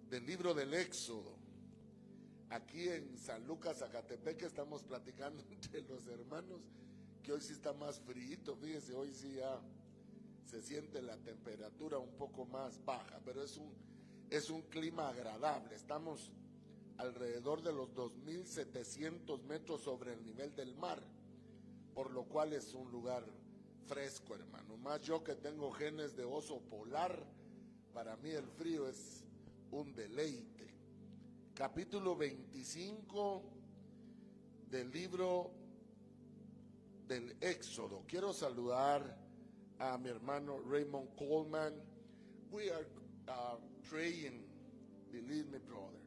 del libro del Éxodo. Aquí en San Lucas, Zacatepec, estamos platicando entre los hermanos que hoy sí está más frío. Fíjese, hoy sí ya se siente la temperatura un poco más baja, pero es un clima agradable. Estamos alrededor de los 2.700 metros sobre el nivel del mar, por lo cual es un lugar fresco, hermano. Más yo que tengo genes de oso polar, para mí el frío es un deleite. Capítulo 25 del libro del Éxodo. Quiero saludar a mi hermano Raymond Coleman. We are praying, believe me, brother,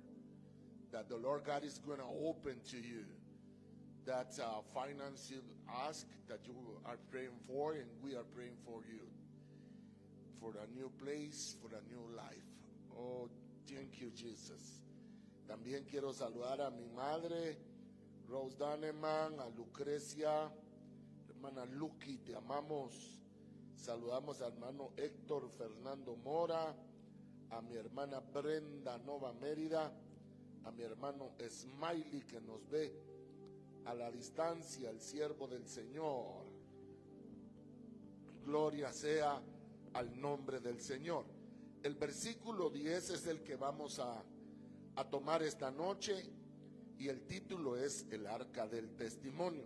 that the Lord God is going to open to you that financial ask that you are praying for, and we are praying for you, for a new place, for a new life. Oh, thank you, Jesus. También quiero saludar a mi madre, Rose Daneman, a Lucrecia, hermana Lucky, te amamos. Saludamos al hermano Héctor Fernando Mora, a mi hermana Brenda Nova Mérida, a mi hermano Smiley que nos ve a la distancia, el siervo del Señor. Gloria sea al nombre del Señor. El versículo 10 es el que vamos a tomar esta noche y el título es el Arca del Testimonio.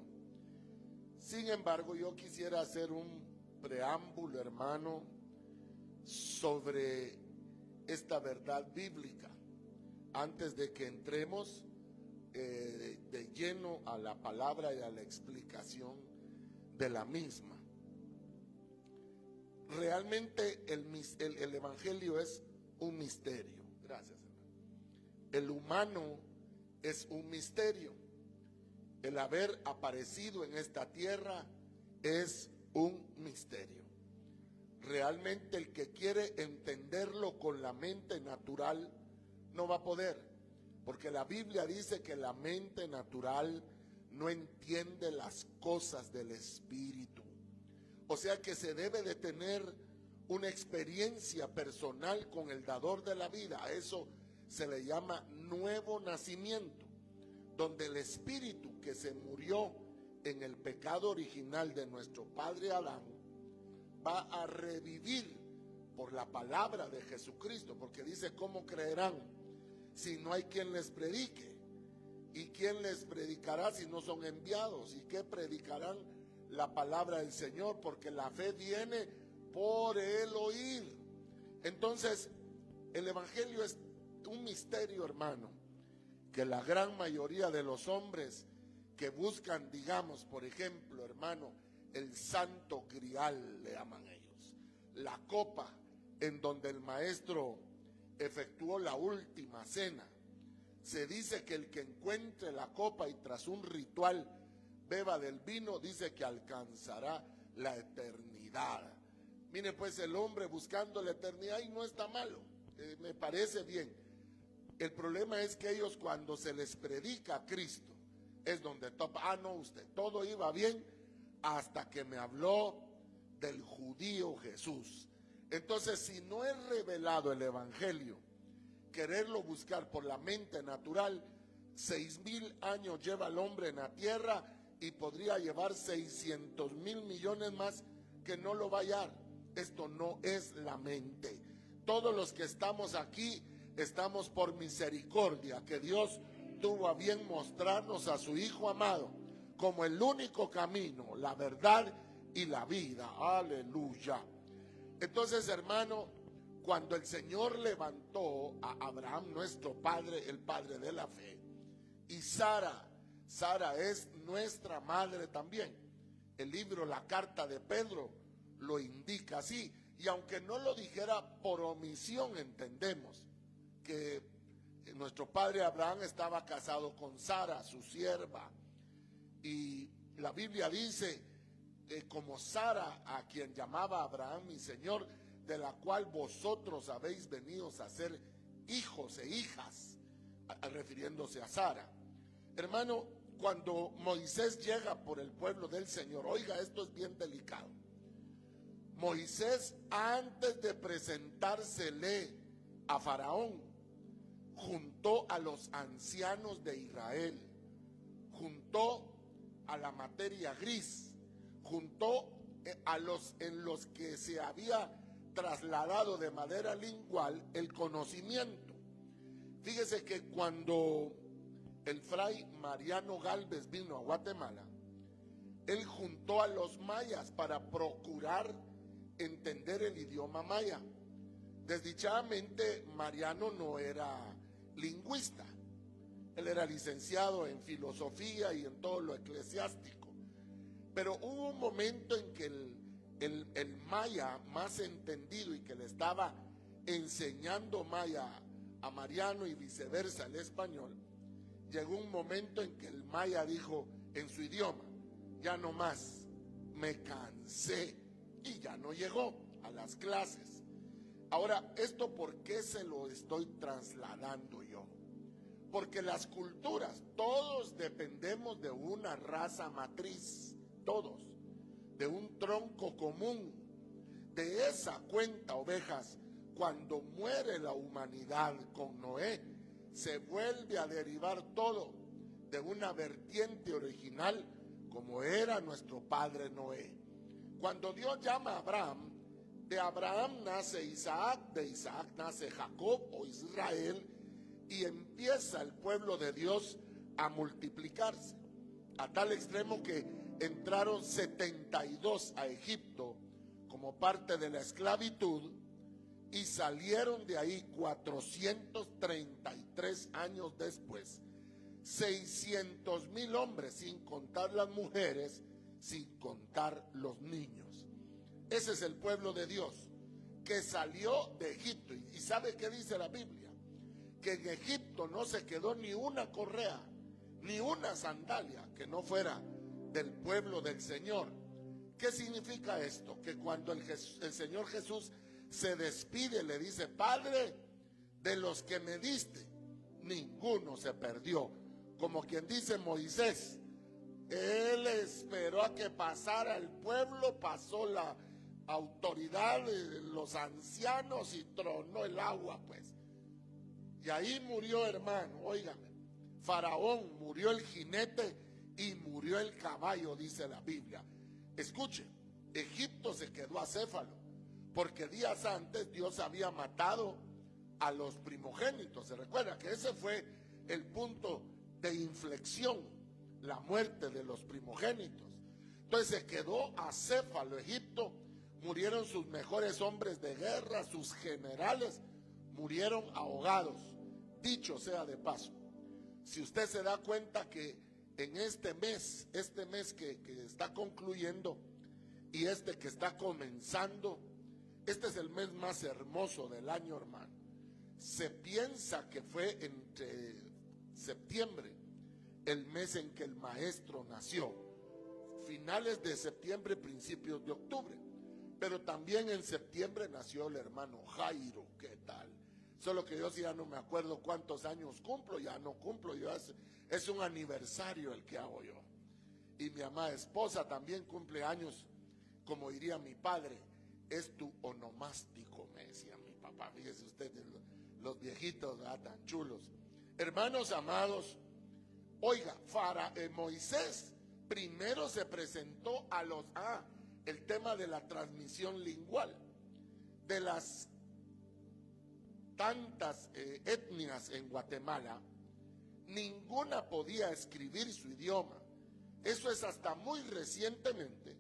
Sin embargo, yo quisiera hacer un preámbulo, hermano, sobre esta verdad bíblica antes de que entremos de lleno a la palabra y a la explicación de la misma. Realmente el evangelio es un misterio. Gracias, hermano. El humano es un misterio. El haber aparecido en esta tierra es un misterio. Realmente el que quiere entenderlo con la mente natural no va a poder, porque la Biblia dice que la mente natural no entiende las cosas del Espíritu. O sea que se debe de tener una experiencia personal con el dador de la vida. A eso se le llama nuevo nacimiento, donde el Espíritu que se murió en el pecado original de nuestro padre Adán va a revivir por la palabra de Jesucristo, porque dice: ¿cómo creerán si no hay quien les predique? ¿Y quién les predicará si no son enviados? ¿Y qué predicarán? La palabra del Señor, porque la fe viene por el oír. Entonces, el evangelio es un misterio, hermano, que la gran mayoría de los hombres que buscan, digamos, por ejemplo, hermano, el santo grial, le llaman ellos, la copa en donde el maestro efectuó la última cena. Se dice que el que encuentre la copa y tras un ritual beba del vino, dice que alcanzará la eternidad. Mire, pues el hombre buscando la eternidad, y no está malo, me parece bien. El problema es que ellos, cuando se les predica a Cristo, es donde topa. No, usted, todo iba bien hasta que me habló del judío Jesús. Entonces, si no es revelado el evangelio, quererlo buscar por la mente natural, 6,000 años lleva el hombre en la tierra y podría llevar 600,000 millones más que no lo va a hallar. Esto no es la mente. Todos los que estamos aquí estamos por misericordia, que Dios tuvo a bien mostrarnos a su Hijo amado como el único camino, la verdad y la vida. Aleluya. Entonces, hermano, cuando el Señor levantó a Abraham, nuestro padre, el padre de la fe, y Sara es nuestra madre también. El libro, la carta de Pedro, lo indica así. Y aunque no lo dijera por omisión, entendemos que nuestro padre Abraham estaba casado con Sara, su sierva. Y la Biblia dice, como Sara, a quien llamaba Abraham mi Señor, de la cual vosotros habéis venido a ser hijos e hijas, refiriéndose a Sara. Hermano, cuando Moisés llega por el pueblo del Señor, oiga, esto es bien delicado. Moisés, antes de presentársele a Faraón, juntó a los ancianos de Israel, juntó a la materia gris, juntó a los en los que se había trasladado de manera lingual el conocimiento. Fíjese que cuando el fray Mariano Gálvez vino a Guatemala, él juntó a los mayas para procurar entender el idioma maya. Desdichadamente, Mariano no era lingüista. Él era licenciado en filosofía y en todo lo eclesiástico. Pero hubo un momento en que el maya más entendido y que le estaba enseñando maya a Mariano y viceversa el español, llegó un momento en que el maya dijo en su idioma: ya no más, me cansé, y ya no llegó a las clases. Ahora, ¿esto por qué se lo estoy trasladando yo? Porque las culturas, todos dependemos de una raza matriz, todos, de un tronco común. De esa cuenta, ovejas, cuando muere la humanidad con Noé, se vuelve a derivar todo de una vertiente original como era nuestro padre Noé. Cuando Dios llama a Abraham, de Abraham nace Isaac, de Isaac nace Jacob o Israel, y empieza el pueblo de Dios a multiplicarse, a tal extremo que entraron 72 a Egipto como parte de la esclavitud y salieron de ahí 433 años después, 600,000 hombres, sin contar las mujeres, sin contar los niños. Ese es el pueblo de Dios que salió de Egipto. ¿Y sabe qué dice la Biblia? Que en Egipto no se quedó ni una correa, ni una sandalia que no fuera del pueblo del Señor. ¿Qué significa esto? Que cuando el Señor Jesús se despide, le dice: Padre, de los que me diste, ninguno se perdió. Como quien dice Moisés, él esperó a que pasara el pueblo, pasó la autoridad de los ancianos y tronó el agua, pues. Y ahí murió, hermano, óigame, Faraón, murió el jinete y murió el caballo, dice la Biblia. Escuche, Egipto se quedó acéfalo, porque días antes Dios había matado a los primogénitos. Se recuerda que ese fue el punto de inflexión, la muerte de los primogénitos. Entonces se quedó acéfalo Egipto, murieron sus mejores hombres de guerra, sus generales murieron ahogados. Dicho sea de paso, si usted se da cuenta que en este mes que está concluyendo y este que está comenzando, este es el mes más hermoso del año, hermano. Se piensa que fue entre septiembre, el mes en que el maestro nació, finales de septiembre, principios de octubre, pero también en septiembre nació el hermano Jairo. ¿Qué tal? Solo que yo sí ya no me acuerdo cuántos años cumplo, ya no cumplo, yo es un aniversario el que hago yo. Y mi amada esposa también cumple años, como diría mi padre, es tu onomástico, me decía mi papá. Fíjese ustedes, los viejitos, ¿verdad? Tan chulos. Hermanos amados, oiga, Moisés primero se presentó a el tema de la transmisión lingual, de las tantas etnias en Guatemala, ninguna podía escribir su idioma. Eso es hasta muy recientemente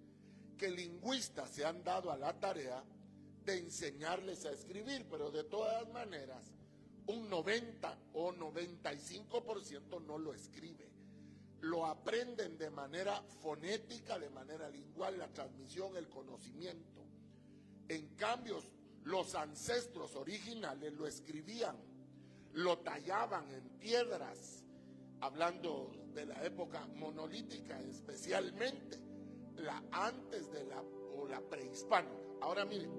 que lingüistas se han dado a la tarea de enseñarles a escribir, pero de todas maneras un 90 o 95% no lo escribe. Lo aprenden de manera fonética, de manera lingual, la transmisión, el conocimiento. En cambio, los ancestros originales lo escribían, lo tallaban en piedras, hablando de la época monolítica, especialmente antes de la prehispánica. Ahora miren,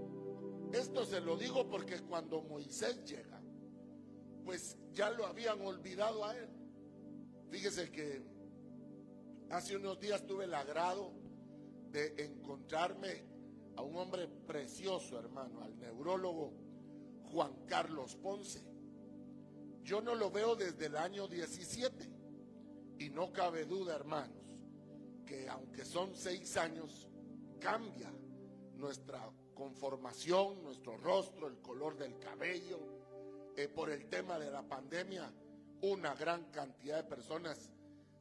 esto se lo digo porque cuando Moisés llega, pues ya lo habían olvidado a él. Fíjese que hace unos días tuve el agrado de encontrarme a un hombre precioso, hermano, al neurólogo Juan Carlos Ponce. yo no lo veo desde el año 17. Y no cabe duda, hermanos, que aunque son 6 años, cambia nuestra conformación, nuestro rostro, el color del cabello. Por el tema de la pandemia, una gran cantidad de personas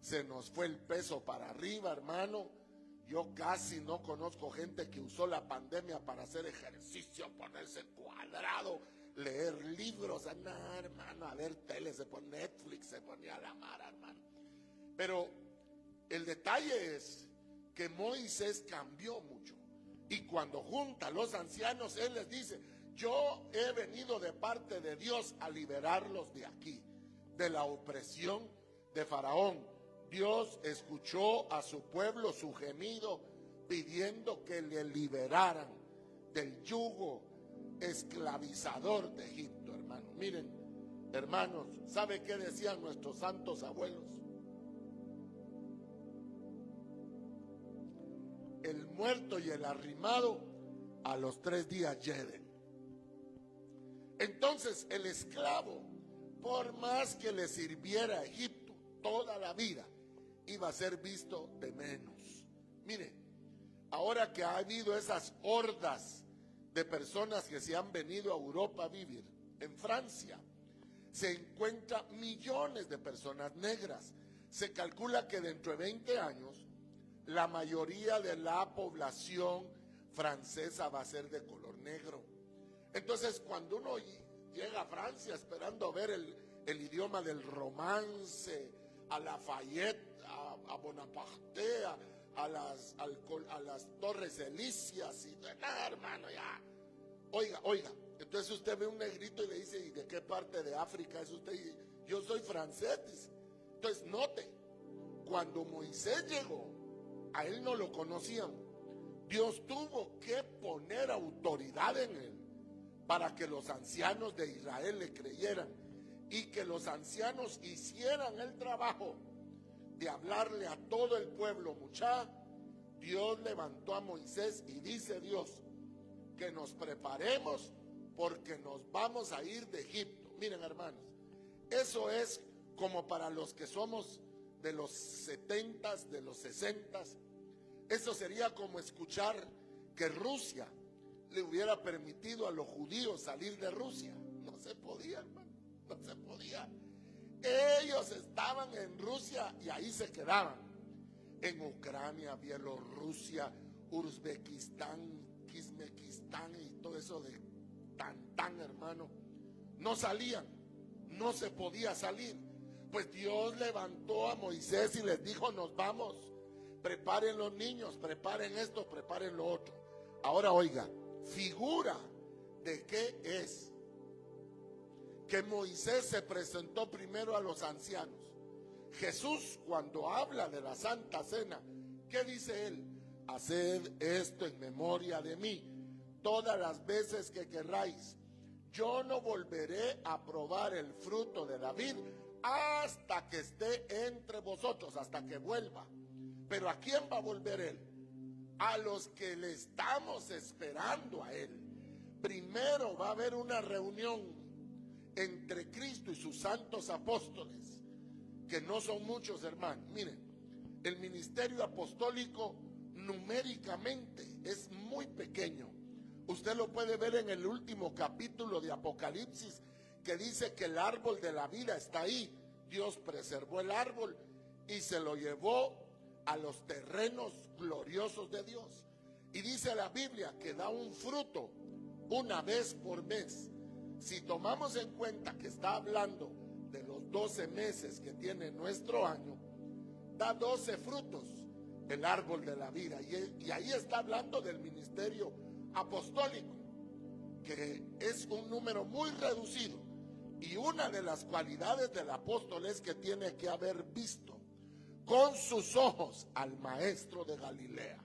se nos fue el peso para arriba, hermano. Yo casi no conozco gente que usó la pandemia para hacer ejercicio, ponerse cuadrado, leer libros, nada, hermano, a ver tele, se pone Netflix, se ponía a la mar, hermano. Pero el detalle es que Moisés cambió mucho. Y cuando junta a los ancianos, él les dice: yo he venido de parte de Dios a liberarlos de aquí, de la opresión de Faraón. Dios escuchó a su pueblo, su gemido, pidiendo que le liberaran del yugo esclavizador de Egipto, hermano. Miren, hermanos, ¿sabe qué decían nuestros santos abuelos? El muerto y el arrimado a los 3 días hieden. Entonces el esclavo, por más que le sirviera a Egipto toda la vida, iba a ser visto de menos. Mire, ahora que ha habido esas hordas de personas que se han venido a Europa a vivir, en Francia se encuentran millones de personas negras. Se calcula que dentro de 20 años la mayoría de la población francesa va a ser de color negro. Entonces, cuando uno llega a Francia esperando ver el idioma del romance, a Lafayette, a Bonaparte, a las Torres Elíseas y nada, hermano, ya. Oiga, entonces usted ve un negrito y le dice: ¿y de qué parte de África es usted? Y yo soy francés, dice. Entonces, note, cuando Moisés llegó, a él no lo conocían. Dios tuvo que poner autoridad en él para que los ancianos de Israel le creyeran y que los ancianos hicieran el trabajo de hablarle a todo el pueblo. Mucha, Dios levantó a Moisés y dice Dios que nos preparemos porque nos vamos a ir de Egipto. Miren, hermanos, eso es como para los que somos de los 70s, de los 60s. Eso sería como escuchar que Rusia le hubiera permitido a los judíos salir de Rusia. No se podía, hermano, no se podía. Ellos estaban en Rusia y ahí se quedaban. En Ucrania, Bielorrusia, Uzbekistán, Kirguistán y todo eso de tan, hermano, no salían, no se podía salir. Pues Dios levantó a Moisés y les dijo: nos vamos, preparen los niños, preparen esto, preparen lo otro. Ahora oiga, figura de qué es que Moisés se presentó primero a los ancianos. Jesús, cuando habla de la Santa Cena, ¿qué dice él? Haced esto en memoria de mí todas las veces que querráis. Yo no volveré a probar el fruto de la vid hasta que esté entre vosotros, hasta que vuelva. Pero ¿a quién va a volver él? A los que le estamos esperando a él. Primero va a haber una reunión entre Cristo y sus santos apóstoles, que no son muchos, hermanos. Miren, el ministerio apostólico numéricamente es muy pequeño. Usted lo puede ver en el último capítulo de Apocalipsis, que dice que el árbol de la vida está ahí. Dios preservó el árbol y se lo llevó a los terrenos gloriosos de Dios. Y dice la Biblia que da un fruto una vez por mes. Si tomamos en cuenta que está hablando de los 12 meses que tiene nuestro año, da 12 frutos el árbol de la vida. Y ahí está hablando del ministerio apostólico, que es un número muy reducido. Y una de las cualidades del apóstol es que tiene que haber visto con sus ojos al maestro de Galilea.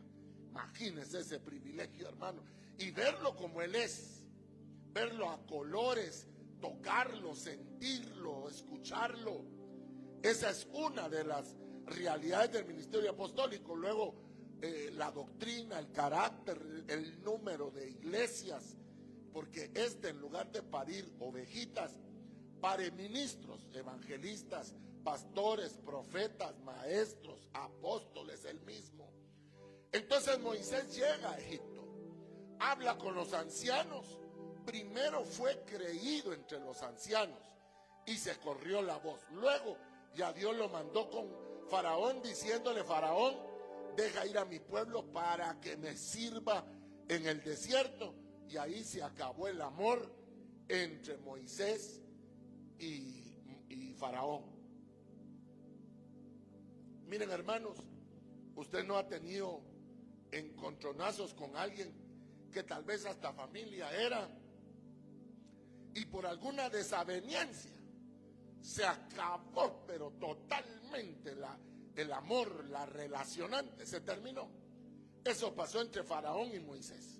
Imagínense ese privilegio, hermano, y verlo como él es, verlo a colores, tocarlo, sentirlo, escucharlo. Esa es una de las realidades del ministerio apostólico. Luego la doctrina, el carácter, el número de iglesias, porque en lugar de parir ovejitas, ministros, evangelistas, pastores, profetas, maestros, apóstoles, el mismo. Entonces Moisés llega a Egipto, habla con los ancianos. Primero fue creído entre los ancianos y se corrió la voz. Luego ya Dios lo mandó con Faraón, diciéndole: Faraón, deja ir a mi pueblo para que me sirva en el desierto. Y ahí se acabó el amor entre Moisés y Faraón. Miren, hermanos, usted no ha tenido encontronazos con alguien que tal vez hasta familia era, y por alguna desaveniencia se acabó, pero totalmente el amor, la relacionante, se terminó. Eso pasó entre Faraón y Moisés.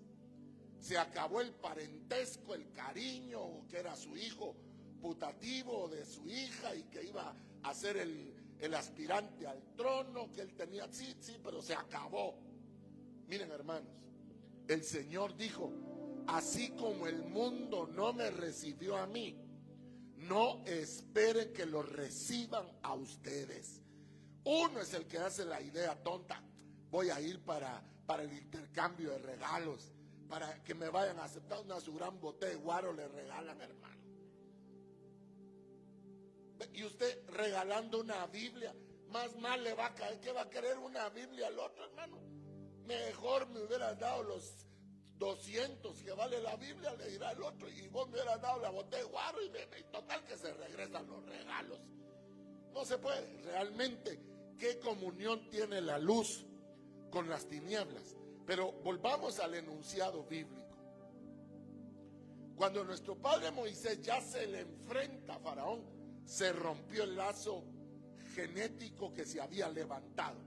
Se acabó el parentesco, el cariño, que era su hijo putativo de su hija y que iba a ser el aspirante al trono que él tenía. Sí, pero se acabó. Miren, hermanos, el Señor dijo: así como el mundo no me recibió a mí, no esperen que lo reciban a ustedes. Uno es el que hace la idea tonta: voy a ir para el intercambio de regalos, para que me vayan a aceptar su gran botella de guaro, le regalan, hermano. Y usted regalando una Biblia, más mal le va a caer. ¿Qué va a querer una Biblia al otro, hermano? Mejor me hubieras dado los 200 que vale la Biblia, le dirá el otro, y vos me hubieras dado la botella de guaro, y total que se regresan los regalos. No se puede. Realmente, ¿qué comunión tiene la luz con las tinieblas? Pero volvamos al enunciado bíblico. Cuando nuestro padre Moisés ya se le enfrenta a Faraón, se rompió el lazo genético que se había levantado.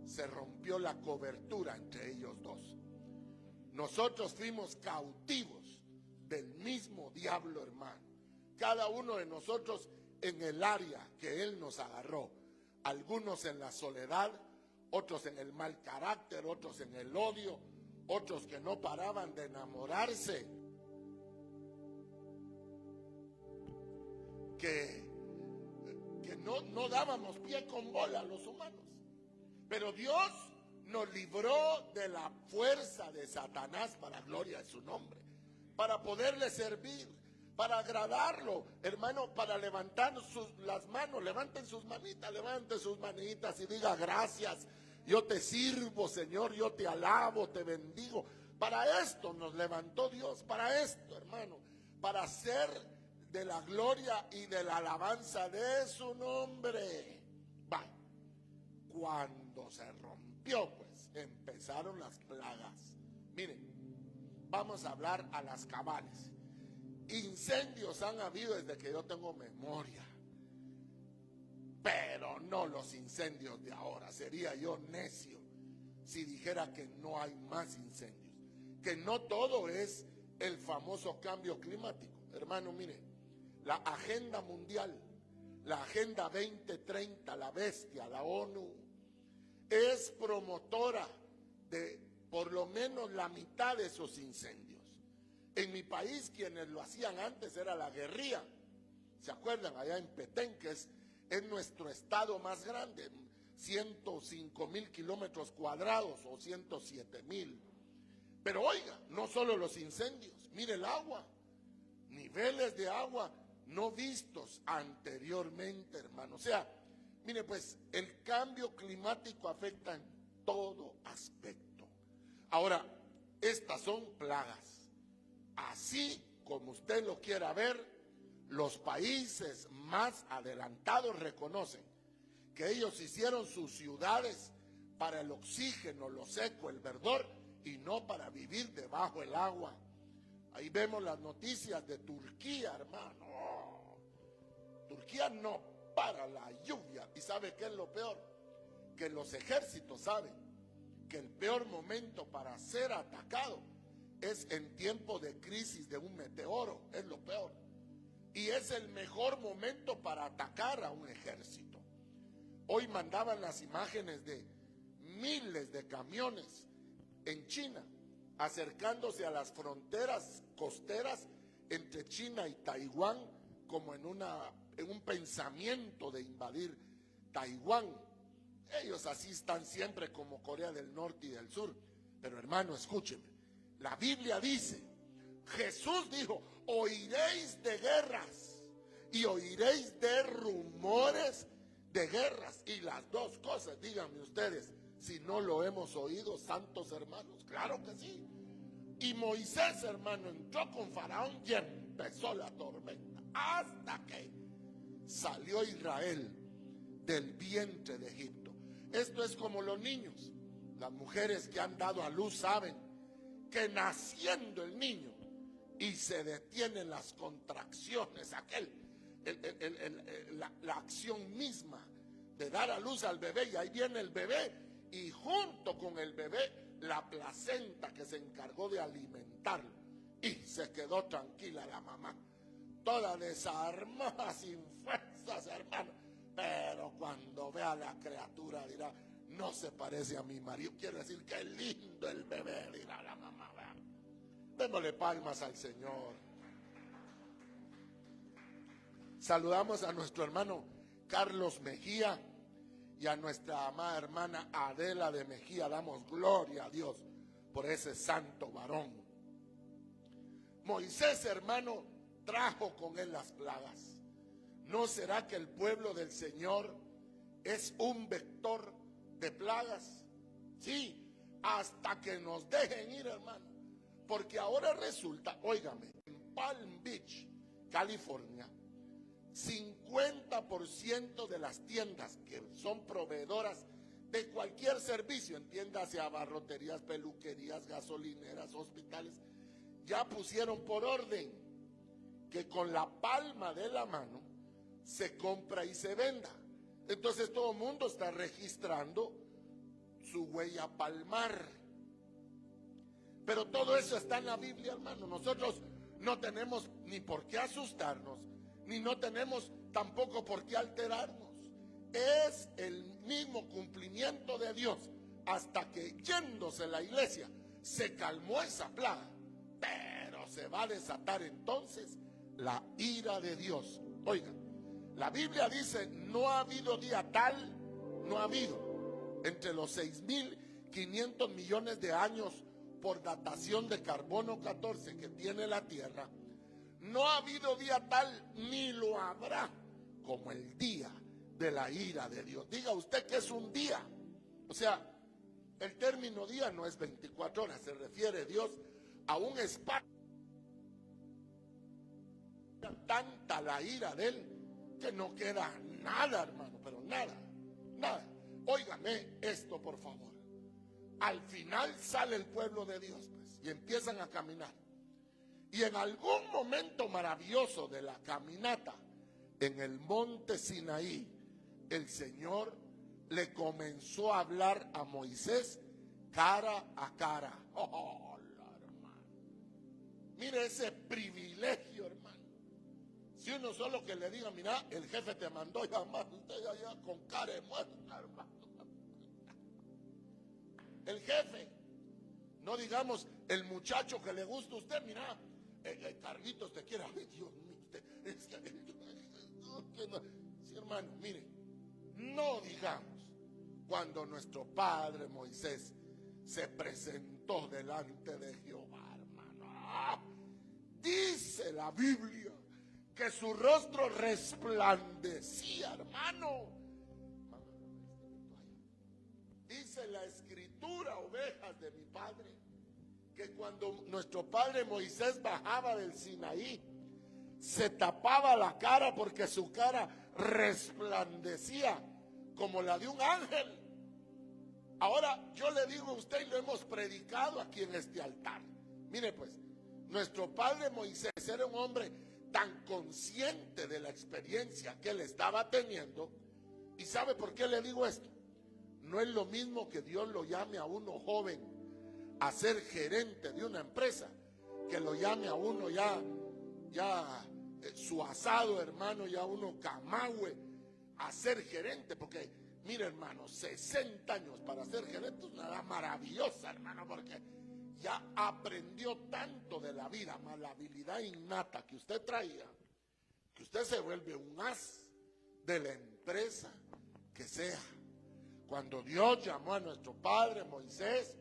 Se rompió la cobertura entre ellos dos. Nosotros fuimos cautivos del mismo diablo, hermano. Cada uno de nosotros en el área que él nos agarró. Algunos en la soledad, otros en el mal carácter, otros en el odio, otros que no paraban de enamorarse, que no dábamos pie con bola a los humanos. Pero Dios nos libró de la fuerza de Satanás para gloria de su nombre, para poderle servir, para agradarlo, hermano, para levantar las manos. Levanten sus manitas y diga: gracias, yo te sirvo, Señor, yo te alabo, te bendigo. Para esto nos levantó Dios, para esto, hermano, para hacer de la gloria y de la alabanza de su nombre. Va. Cuando se rompió, pues empezaron las plagas. Miren, vamos a hablar a las cabales. Incendios han habido desde que yo tengo memoria, pero no los incendios de ahora. Sería yo necio si dijera que no hay más incendios, que no todo es el famoso cambio climático. Hermano, mire, la agenda mundial, la agenda 2030, la bestia, la ONU, es promotora de por lo menos la mitad de esos incendios. En mi país, quienes lo hacían antes era la guerrilla. ¿Se acuerdan? Allá en Petén, que es nuestro estado más grande, 105,000 kilómetros cuadrados o 107,000. Pero oiga, no solo los incendios, mire el agua, niveles de agua no vistos anteriormente, hermano. O sea, mire, pues el cambio climático afecta en todo aspecto. Ahora, estas son plagas. Así como usted lo quiera ver, los países más adelantados reconocen que ellos hicieron sus ciudades para el oxígeno, lo seco, el verdor, y no para vivir debajo del agua. Ahí vemos las noticias de Turquía, hermano. Turquía no para la lluvia. ¿Y sabe qué es lo peor? Que los ejércitos saben que el peor momento para ser atacado es en tiempo de crisis de un meteoro. Es lo peor. Y es el mejor momento para atacar a un ejército. Hoy mandaban las imágenes de miles de camiones en China acercándose a las fronteras costeras entre China y Taiwán como en un pensamiento de invadir Taiwán. Ellos así están siempre como Corea del Norte y del Sur. Pero hermano, escúcheme, la Biblia dice, Jesús dijo, oiréis de guerras y oiréis de rumores de guerras. Y las dos cosas, díganme ustedes, si no lo hemos oído, santos hermanos, claro que sí. Y Moisés, hermano, entró con Faraón y empezó la tormenta, hasta que salió Israel del vientre de Egipto. Esto es como los niños. Las mujeres que han dado a luz saben que naciendo el niño y se detienen las contracciones, la acción misma de dar a luz al bebé, y ahí viene el bebé, y junto con el bebé la placenta que se encargó de alimentarlo, y se quedó tranquila la mamá, toda desarmada, sin fuerzas, hermano. Pero cuando vea a la criatura dirá, no se parece a mi marido. Quiere decir, qué lindo el bebé, dirá la mamá. Démosle palmas al Señor. Saludamos a nuestro hermano Carlos Mejía y a nuestra amada hermana Adela de Mejía. Damos gloria a Dios por ese santo varón. Moisés, hermano, trajo con él las plagas. ¿No será que el pueblo del Señor es un vector de plagas? Sí, hasta que nos dejen ir, hermano. Porque ahora resulta, óigame, en Palm Beach, California, 50% de las tiendas que son proveedoras de cualquier servicio, entiéndase abarroterías, peluquerías, gasolineras, hospitales, ya pusieron por orden que con la palma de la mano se compra y se venda. Entonces todo el mundo está registrando su huella palmar. Pero todo eso está en la Biblia, hermano. Nosotros no tenemos ni por qué asustarnos, ni no tenemos tampoco por qué alterarnos. Es el mismo cumplimiento de Dios, hasta que yéndose la iglesia se calmó esa plaga. Pero se va a desatar entonces la ira de Dios. Oigan, la Biblia dice, no ha habido día tal, no ha habido, entre los 6.500 millones de años por datación de carbono 14 que tiene la Tierra, no ha habido día tal, ni lo habrá, como el día de la ira de Dios. Diga usted que es un día. O sea, el término día no es 24 horas, se refiere Dios a un espacio. Tanta la ira de él que no queda nada, hermano, pero nada, nada. Óigame esto, por favor. Al final sale el pueblo de Dios, pues, y empiezan a caminar. Y en algún momento maravilloso de la caminata, en el monte Sinaí, el Señor le comenzó a hablar a Moisés cara a cara. Oh, hermano. Mire ese privilegio, hermano. Si uno solo que le diga, mira, el jefe te mandó llamar, usted allá con cara de muerta, hermano. El jefe, no digamos el muchacho que le gusta a usted, mira, Carlitos te quiere, ay Dios mío, sí, hermano, mire, no digamos cuando nuestro padre Moisés se presentó delante de Jehová, hermano. Dice la Biblia que su rostro resplandecía, hermano. Dice la escritura, ovejas de mi padre, que cuando nuestro padre Moisés bajaba del Sinaí, se tapaba la cara porque su cara resplandecía como la de un ángel. Ahora yo le digo a usted, y lo hemos predicado aquí en este altar, mire pues, nuestro padre Moisés era un hombre tan consciente de la experiencia que él estaba teniendo. ¿Y sabe por qué le digo esto? No es lo mismo que Dios lo llame a uno joven a ser gerente de una empresa, que lo llame a uno ya su asado, hermano, ya uno camagüe a ser gerente. Porque mire, hermano, 60 años para ser gerente es una edad maravillosa, hermano, porque ya aprendió tanto de la vida, más la habilidad innata que usted traía, que usted se vuelve un as de la empresa que sea. Cuando Dios llamó a nuestro padre Moisés,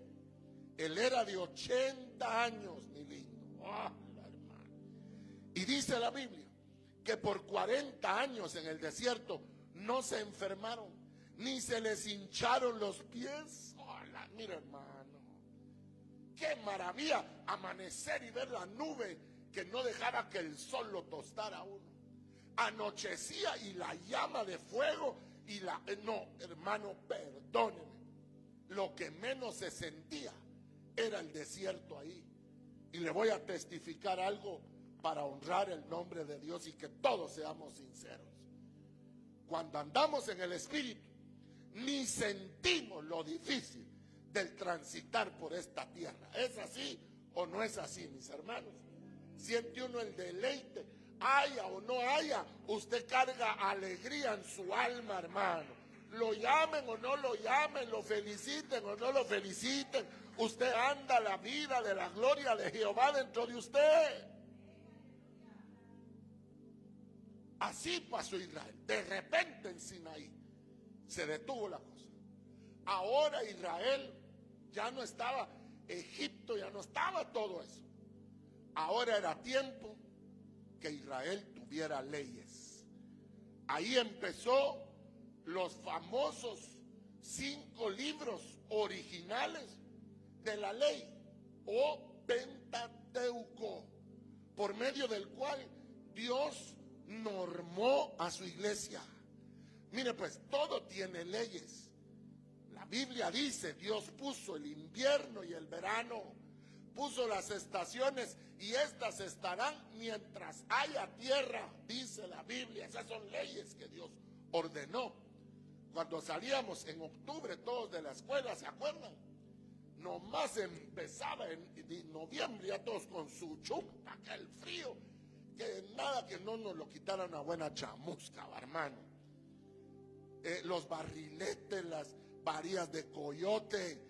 él era de 80 años, mi lindo. Hermano. Y dice la Biblia que por 40 años en el desierto no se enfermaron, ni se les hincharon los pies. Mira, hermano, qué maravilla amanecer y ver la nube que no dejara que el sol lo tostara a uno. Anochecía y la llama de fuego y no, hermano, perdóneme, lo que menos se sentía era el desierto ahí. Y le voy a testificar algo para honrar el nombre de Dios y que todos seamos sinceros. Cuando andamos en el Espíritu, ni sentimos lo difícil del transitar por esta tierra. ¿Es así o no es así, mis hermanos? Siente uno el deleite, haya o no haya, usted carga alegría en su alma, hermano. Lo llamen o no lo llamen, lo feliciten o no lo feliciten, usted anda la vida de la gloria de Jehová dentro de usted. Así pasó Israel. De repente en Sinaí se detuvo la cosa. Ahora Israel ya no estaba, Egipto ya no estaba todo eso. Ahora era tiempo que Israel tuviera leyes. Ahí empezó los famosos 5 libros originales de la ley o Pentateuco, por medio del cual Dios normó a su iglesia. Mire, pues todo tiene leyes. La Biblia dice, Dios puso el invierno y el verano, puso las estaciones y estas estarán mientras haya tierra, dice la Biblia. Esas son leyes que Dios ordenó. Cuando salíamos en octubre todos de la escuela, ¿se acuerdan? Nomás empezaba en noviembre ya todos con su chumpa, aquel frío, que nada que no nos lo quitara una buena chamusca, hermano. Los barriletes, las varillas de coyote,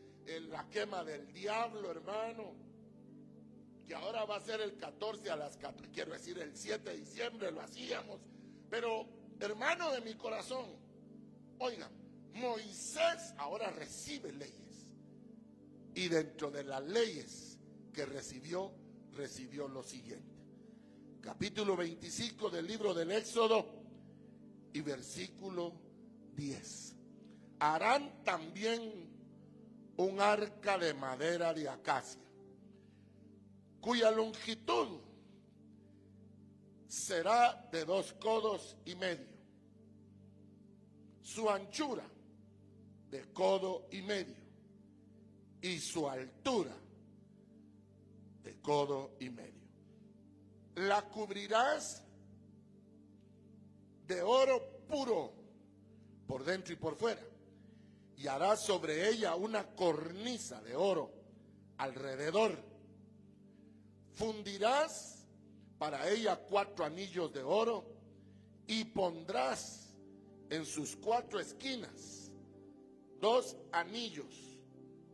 la quema del diablo, hermano, que ahora va a ser el 14 a las 14, quiero decir el 7 de diciembre lo hacíamos. Pero, hermano de mi corazón, oigan, Moisés ahora recibe leyes, y dentro de las leyes que recibió lo siguiente. Capítulo 25 del libro del Éxodo y versículo 10. Harán también un arca de madera de acacia, cuya longitud será de 2 codos y medio, su anchura de codo y medio, y su altura de codo y medio. La cubrirás de oro puro por dentro y por fuera, y harás sobre ella una cornisa de oro alrededor. Fundirás para ella 4 anillos de oro y pondrás en sus 4 esquinas 2 anillos,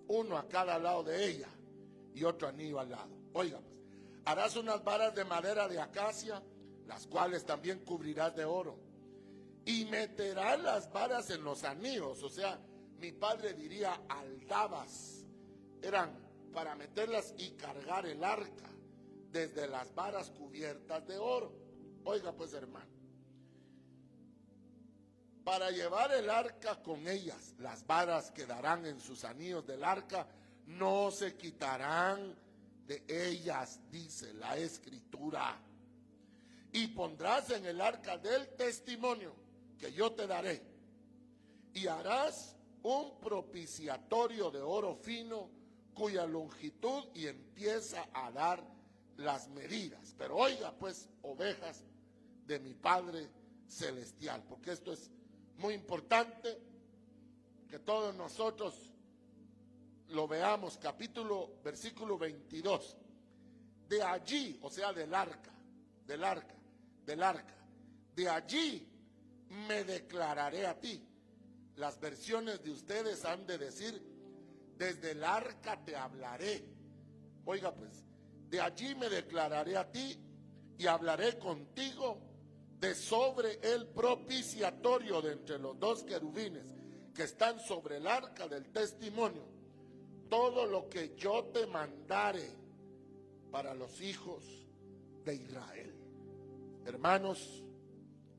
uno a cada lado de ella y otro anillo al lado. Oiga, pues, harás unas varas de madera de acacia, las cuales también cubrirás de oro, y meterás las varas en los anillos, o sea, mi padre diría aldabas, eran para meterlas y cargar el arca desde las varas cubiertas de oro. Oiga pues, hermano, para llevar el arca con ellas, las varas quedarán en sus anillos del arca, no se quitarán de ellas, dice la Escritura. Y pondrás en el arca del testimonio que yo te daré, y harás un propiciatorio de oro fino, cuya longitud, y empieza a dar las medidas. Pero oiga pues, ovejas de mi Padre Celestial, porque esto es muy importante que todos nosotros lo veamos. Versículo 22. De allí, o sea, del arca, de allí me declararé a ti. Las versiones de ustedes han de decir, desde el arca te hablaré. Oiga pues, de allí me declararé a ti y hablaré contigo de sobre el propiciatorio de entre los dos querubines que están sobre el arca del testimonio, todo lo que yo te mandare para los hijos de Israel. Hermanos,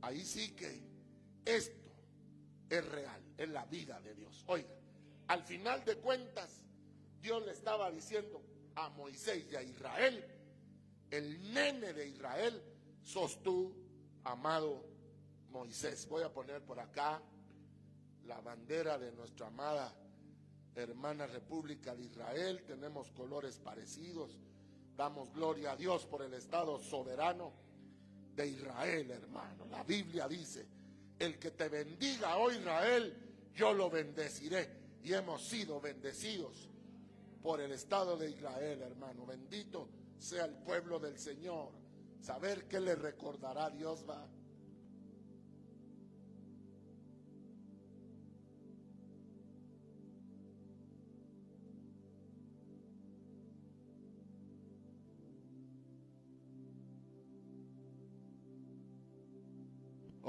ahí sí que esto es real, es la vida de Dios. Oiga, al final de cuentas, Dios le estaba diciendo a Moisés y a Israel: el nene de Israel sos tú, amado Moisés. Voy a poner por acá la bandera de nuestra amada hermana República de Israel. Tenemos colores parecidos. Damos gloria a Dios por el Estado soberano de Israel, hermano. La Biblia dice: el que te bendiga, oh Israel, yo lo bendeciré. Y hemos sido bendecidos por el Estado de Israel, hermano. Bendito sea el pueblo del Señor. Saber qué le recordará Dios va.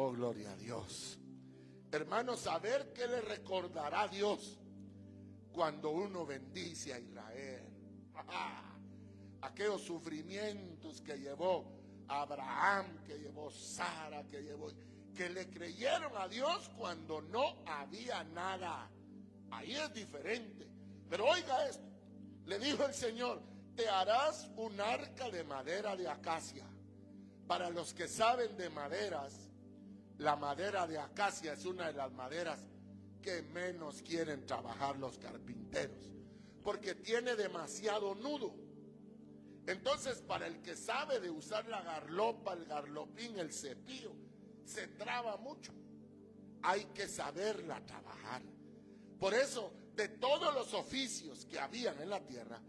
Oh, gloria a Dios. Hermanos, saber qué le recordará Dios cuando uno bendice a Israel. Aquellos sufrimientos que llevó Abraham, que llevó Sara, que le creyeron a Dios cuando no había nada. Ahí es diferente. Pero oiga esto, le dijo el Señor: te harás un arca de madera de acacia. Para los que saben de maderas, la madera de acacia es una de las maderas que menos quieren trabajar los carpinteros, porque tiene demasiado nudo. Entonces, para el que sabe de usar la garlopa, el garlopín, el cepillo, se traba mucho. Hay que saberla trabajar. Por eso, de todos los oficios que habían en la tierra,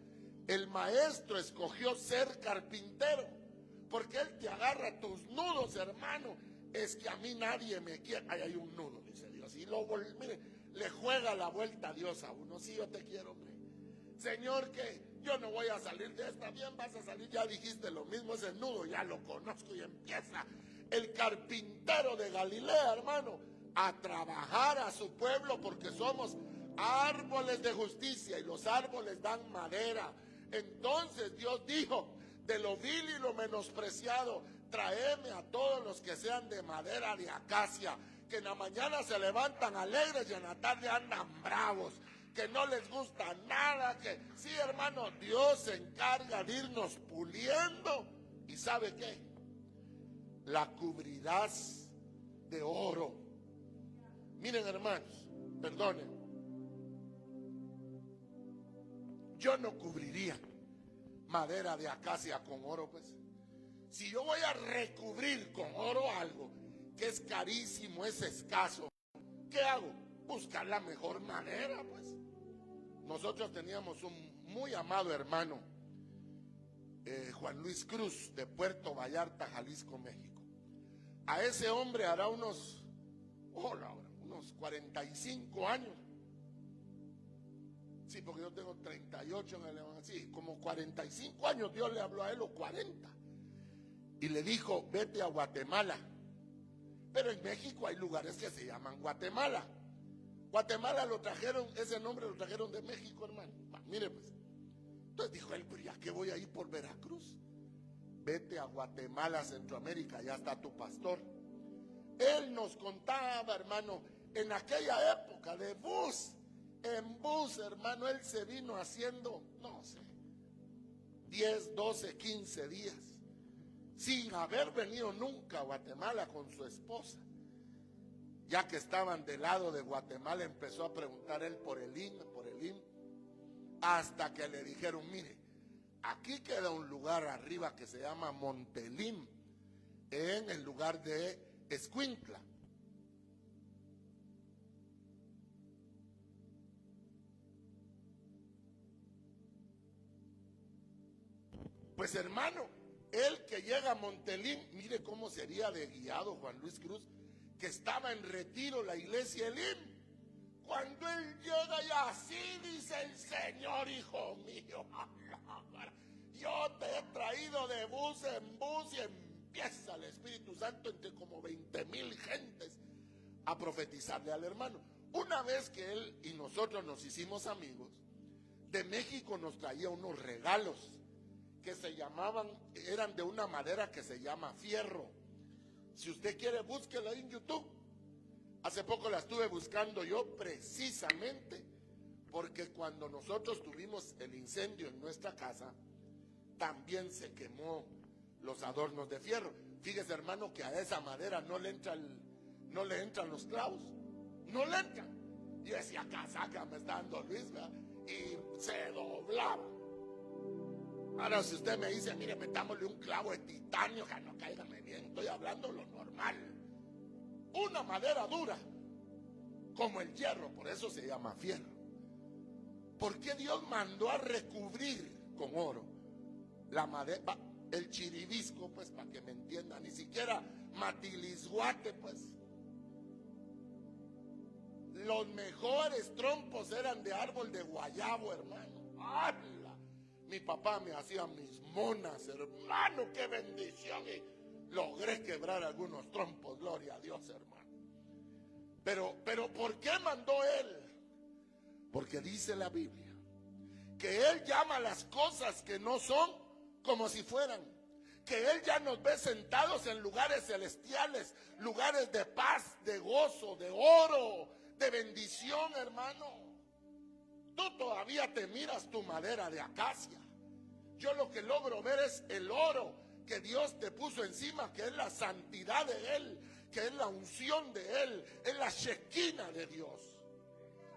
el maestro escogió ser carpintero, porque él te agarra tus nudos, hermano. Es que a mí nadie me quiere. Ahí hay un nudo, dice Dios. Y luego, mire, le juega la vuelta a Dios a uno. Sí, yo te quiero, hombre. Señor, que yo no voy a salir de esta. Bien vas a salir, ya dijiste lo mismo. Ese nudo ya lo conozco. Y empieza el carpintero de Galilea, hermano, a trabajar a su pueblo, porque somos árboles de justicia y los árboles dan madera. Entonces Dios dijo: de lo vil y lo menospreciado, traeme a todos los que sean de madera de acacia, que en la mañana se levantan alegres y en la tarde andan bravos, que no les gusta nada, que sí, hermano, Dios se encarga de irnos puliendo. ¿Y sabe qué? La cubrirás de oro. Miren, hermanos, perdonen, yo no cubriría madera de acacia con oro, pues. Si yo voy a recubrir con oro algo que es carísimo, es escaso, ¿qué hago? Buscar la mejor manera, pues. Nosotros teníamos un muy amado hermano, Juan Luis Cruz, de Puerto Vallarta, Jalisco, México. A ese hombre hará unos 45 años. Sí, porque yo tengo 38 en el Evangelio. Sí, como 45 años Dios le habló a él, o 40. Y le dijo: vete a Guatemala. Pero en México hay lugares que se llaman Guatemala. Guatemala lo trajeron, ese nombre lo trajeron de México, hermano. Mire, pues. Entonces dijo él: pero ya que voy a ir por Veracruz. Vete a Guatemala, Centroamérica, ya está tu pastor. Él nos contaba, hermano, en aquella época de bus, en bus, hermano, él se vino haciendo, no sé, 10, 12, 15 días, sin haber venido nunca a Guatemala con su esposa. Ya que estaban del lado de Guatemala, empezó a preguntar él por el IN, hasta que le dijeron: mire, aquí queda un lugar arriba que se llama Montelín, en el lugar de Escuintla. Pues, hermano, él que llega a Montelín, mire cómo sería de guiado Juan Luis Cruz, que estaba en retiro la iglesia Elim. Cuando él llega, y así dice el Señor: hijo mío, yo te he traído de bus en empieza el Espíritu Santo entre como 20,000 gentes a profetizarle al hermano. Una vez que él y nosotros nos hicimos amigos, de México nos traía unos regalos que se llamaban, eran de una madera que se llama fierro. Si usted quiere, búsquelo en YouTube. Hace poco la estuve buscando yo precisamente porque cuando nosotros tuvimos el incendio en nuestra casa, también se quemó los adornos de fierro. Fíjese, hermano, que a esa madera no le entran los clavos, no le entran. Yo decía, casaca me está dando Luis, ¿verdad? Y se doblaba. Ahora, si usted me dice, mire, metámosle un clavo de titanio, que no cáigame bien, estoy hablando lo normal. Una madera dura, como el hierro, por eso se llama fierro. ¿Por qué Dios mandó a recubrir con oro la madera? El chiribisco, pues, para que me entiendan, ni siquiera matilisguate, pues. Los mejores trompos eran de árbol de guayabo, hermano. ¡Hala! Mi papá me hacía mis monas, hermano, qué bendición. Y logré quebrar algunos trompos, gloria a Dios, hermano. Pero ¿por qué mandó él? Porque dice la Biblia que él llama las cosas que no son como si fueran. Que él ya nos ve sentados en lugares celestiales, lugares de paz, de gozo, de oro, de bendición, hermano. Tú todavía te miras tu madera de acacia. Yo lo que logro ver es el oro que Dios te puso encima, que es la santidad de Él, que es la unción de Él, es la shekinah de Dios.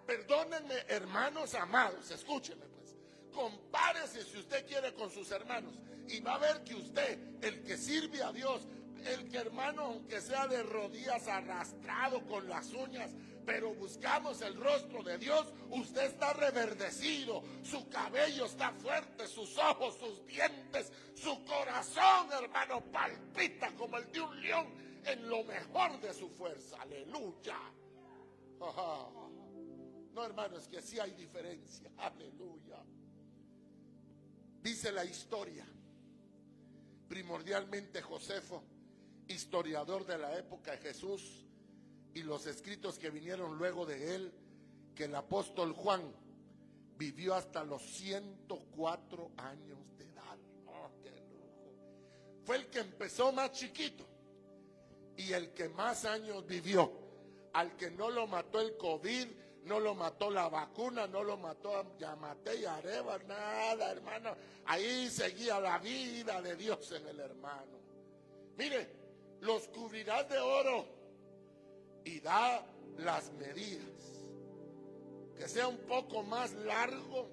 Perdónenme, hermanos amados, escúcheme pues. Compárese si usted quiere con sus hermanos y va a ver que usted, el que sirve a Dios, el que, hermano, aunque sea de rodillas, arrastrado con las uñas, pero buscamos el rostro de Dios, usted está reverdecido, su cabello está fuerte, sus ojos, sus dientes, su corazón, hermano, palpita como el de un león en lo mejor de su fuerza. Aleluya. No, hermano, es que sí hay diferencia. Aleluya. Dice la historia, primordialmente Josefo, historiador de la época de Jesús, y los escritos que vinieron luego de él, que el apóstol Juan vivió hasta los 104 años de edad. ¡Oh, qué lujo! Fue el que empezó más chiquito y el que más años vivió. Al que no lo mató el COVID, no lo mató la vacuna, no lo mató Yamate y Areva, nada, hermano. Ahí seguía la vida de Dios en el hermano. Mire, los cubrirás de oro y da las medidas, que sea un poco más largo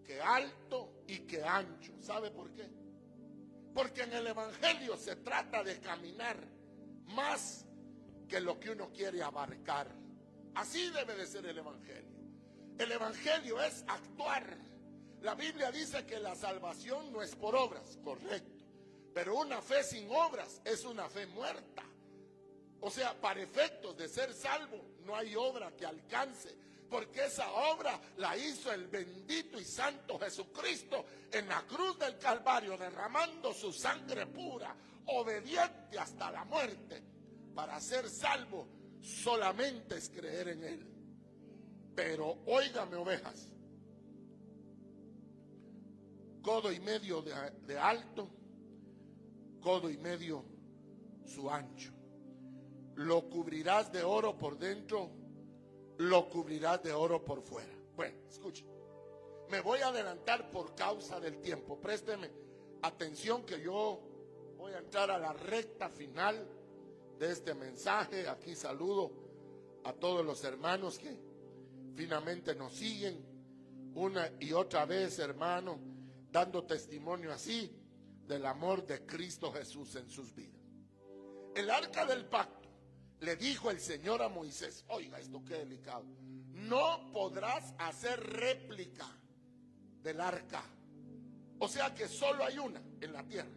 que alto y que ancho. ¿Sabe por qué? Porque en el evangelio se trata de caminar más que lo que uno quiere abarcar. Así debe de ser el evangelio. El evangelio es actuar. La Biblia dice que la salvación no es por obras, correcto, pero una fe sin obras es una fe muerta. O sea, para efectos de ser salvo, no hay obra que alcance, porque esa obra la hizo el bendito y santo Jesucristo en la cruz del Calvario, derramando su sangre pura, obediente hasta la muerte. Para ser salvo, solamente es creer en Él. Pero óigame, ovejas, codo y medio de alto, codo y medio su ancho. Lo cubrirás de oro por dentro, lo cubrirás de oro por fuera. Bueno, escuchen, me voy a adelantar por causa del tiempo. Présteme atención que yo voy a entrar a la recta final de este mensaje. Aquí saludo a todos los hermanos que finalmente nos siguen una y otra vez, hermano, dando testimonio así del amor de Cristo Jesús en sus vidas. El arca del pacto, le dijo el Señor a Moisés, oiga esto qué delicado, no podrás hacer réplica del arca. O sea que solo hay una en la tierra.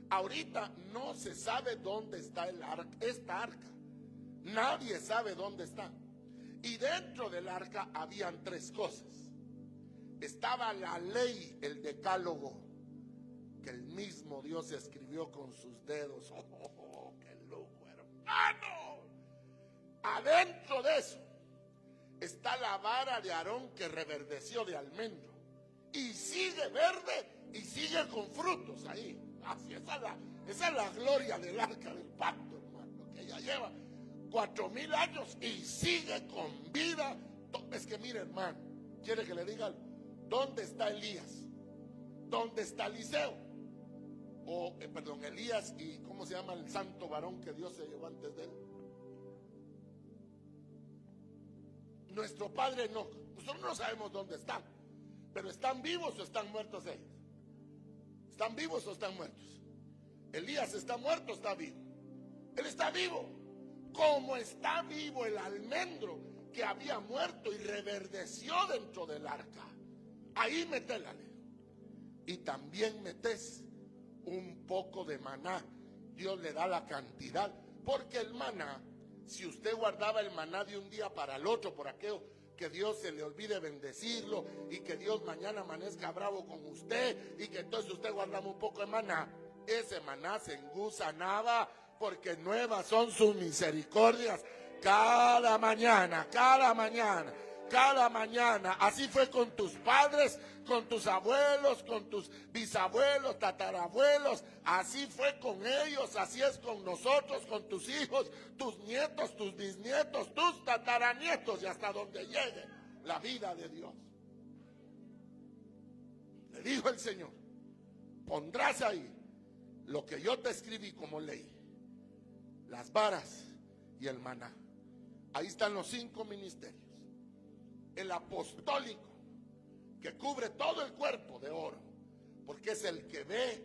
Ahorita no se sabe dónde está esta arca. Nadie sabe dónde está. Y dentro del arca habían tres cosas. Estaba la ley, el decálogo que el mismo Dios escribió con sus dedos. ¡Oh, qué lujo, hermano! Adentro de eso está la vara de Aarón que reverdeció de almendro y sigue verde y sigue con frutos ahí. Así, esa es la gloria del arca del pacto, hermano, que ya lleva 4000 años y sigue con vida. Es que mire, hermano, quiere que le diga algo. ¿Dónde está Elías? ¿Dónde está Eliseo? Perdón, Elías y ¿cómo se llama el santo varón que Dios se llevó antes de él? Nuestro padre no. Nosotros no sabemos dónde están, pero ¿están vivos o están muertos ellos? ¿Están vivos o están muertos? Elías está muerto o está vivo. Él está vivo. Como está vivo el almendro que había muerto y reverdeció dentro del arca. Ahí metela. Y también metes un poco de maná. Dios le da la cantidad. Porque el maná, si usted guardaba el maná de un día para el otro, por aquello que Dios se le olvide bendecirlo y que Dios mañana amanezca bravo con usted y que entonces usted guardaba un poco de maná, ese maná se engusanaba, porque nuevas son sus misericordias cada mañana, cada mañana, cada mañana. Así fue con tus padres, con tus abuelos, con tus bisabuelos, tatarabuelos. Así fue con ellos, así es con nosotros, con tus hijos, tus nietos, tus bisnietos, tus tataranietos y hasta donde llegue la vida de Dios. Le dijo el Señor: pondrás ahí lo que yo te escribí como ley, las varas y el maná. Ahí están los 5 ministerios. El apostólico, que cubre todo el cuerpo de oro, porque es el que ve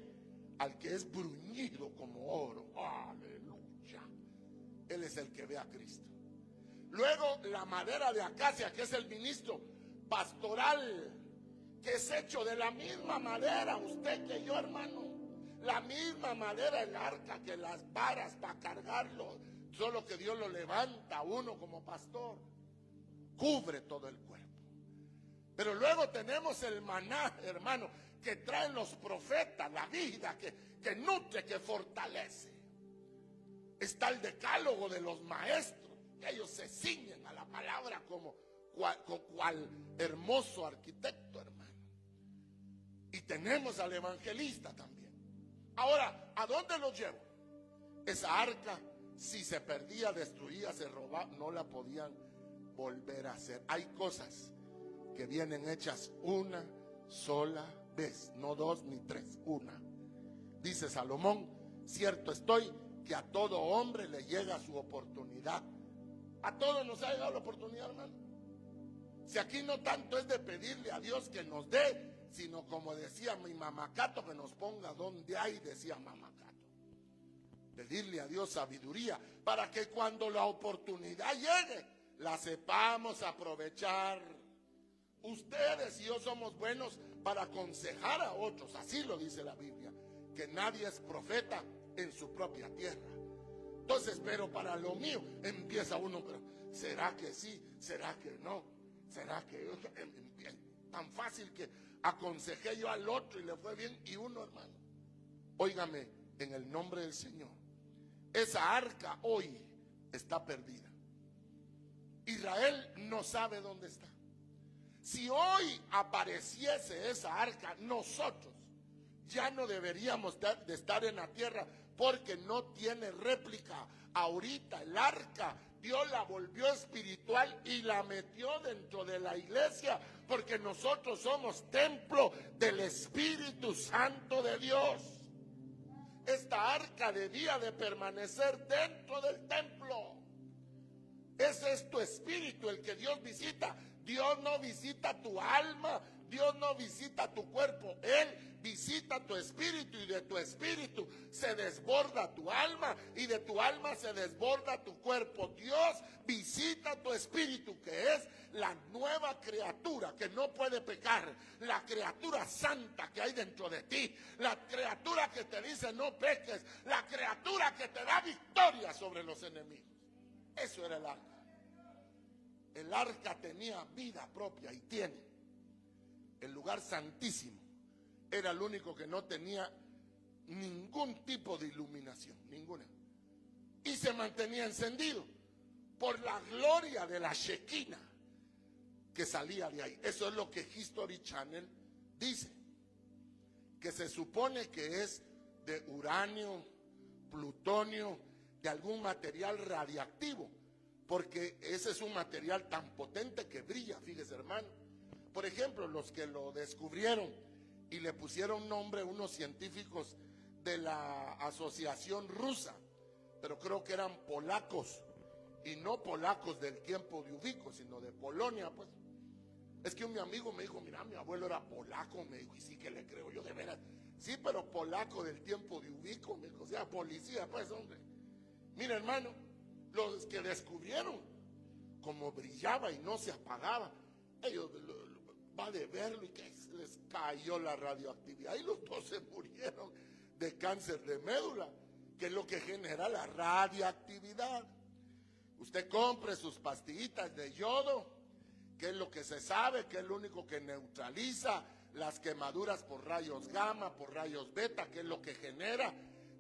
al que es bruñido como oro. Aleluya. Él es el que ve a Cristo. Luego la madera de acacia, que es el ministro pastoral, que es hecho de la misma madera, usted que yo, hermano. La misma madera, el arca, que las varas para cargarlo, solo que Dios lo levanta a uno como pastor. Cubre todo el cuerpo. Pero luego tenemos el maná, hermano, que traen los profetas, la vida, que nutre, que fortalece. Está el decálogo de los maestros, que ellos se ciñen a la palabra como cual hermoso arquitecto, hermano. Y tenemos al evangelista también. Ahora, ¿a dónde los llevo? Esa arca, si se perdía, destruía, se robaba, no la podían volver a hacer. Hay cosas que vienen hechas una sola vez, no 2 ni 3, una. Dice Salomón: cierto estoy que a todo hombre le llega su oportunidad. A todos nos ha llegado la oportunidad, hermano. Si aquí no tanto es de pedirle a Dios que nos dé, sino como decía mi mamacato, que nos ponga donde hay, decía mamacato. Pedirle a Dios sabiduría para que cuando la oportunidad llegue, la sepamos aprovechar. Ustedes y yo somos buenos para aconsejar a otros, así lo dice la Biblia, que nadie es profeta en su propia tierra. Entonces, pero para lo mío, empieza uno, pero ¿será que sí? ¿Será que no? ¿Será que tan fácil que aconsejé yo al otro y le fue bien? Y uno, hermano, óigame, en el nombre del Señor, esa arca hoy está perdida. Israel no sabe dónde está. Si hoy apareciese esa arca, nosotros ya no deberíamos de estar en la tierra, porque no tiene réplica. Ahorita el arca Dios la volvió espiritual y la metió dentro de la iglesia, porque nosotros somos templo del Espíritu Santo de Dios. Esta arca debía de permanecer dentro del templo. Ese es tu espíritu el que Dios visita. Dios no visita tu alma, Dios no visita tu cuerpo, Él visita tu espíritu, y de tu espíritu se desborda tu alma, y de tu alma se desborda tu cuerpo. Dios visita tu espíritu, que es la nueva criatura que no puede pecar, la criatura santa que hay dentro de ti, la criatura que te dice no peques, la criatura que te da victoria sobre los enemigos. Eso era el arca. El arca tenía vida propia y tiene. El lugar santísimo era el único que no tenía ningún tipo de iluminación, ninguna. Y se mantenía encendido por la gloria de la Shekinah que salía de ahí. Eso es lo que History Channel dice, que se supone que es de uranio, plutonio, de algún material radiactivo, porque ese es un material tan potente que brilla, fíjese hermano. Por ejemplo, los que lo descubrieron y le pusieron nombre unos científicos de la asociación rusa, pero creo que eran polacos, y no polacos del tiempo de Ubico, sino de Polonia, pues. Es que mi amigo me dijo, mira, mi abuelo era polaco, me dijo, y sí que le creo yo, de veras. Sí, pero polaco del tiempo de Ubico, me dijo, o sea, policía, pues, hombre. Mira, hermano, los que descubrieron cómo brillaba y no se apagaba, ellos va de verlo y que les cayó la radioactividad y los dos se murieron de cáncer de médula, que es lo que genera la radioactividad. Usted compre sus pastillitas de yodo, que es lo que se sabe, que es lo único que neutraliza las quemaduras por rayos gamma, por rayos beta, que es lo que genera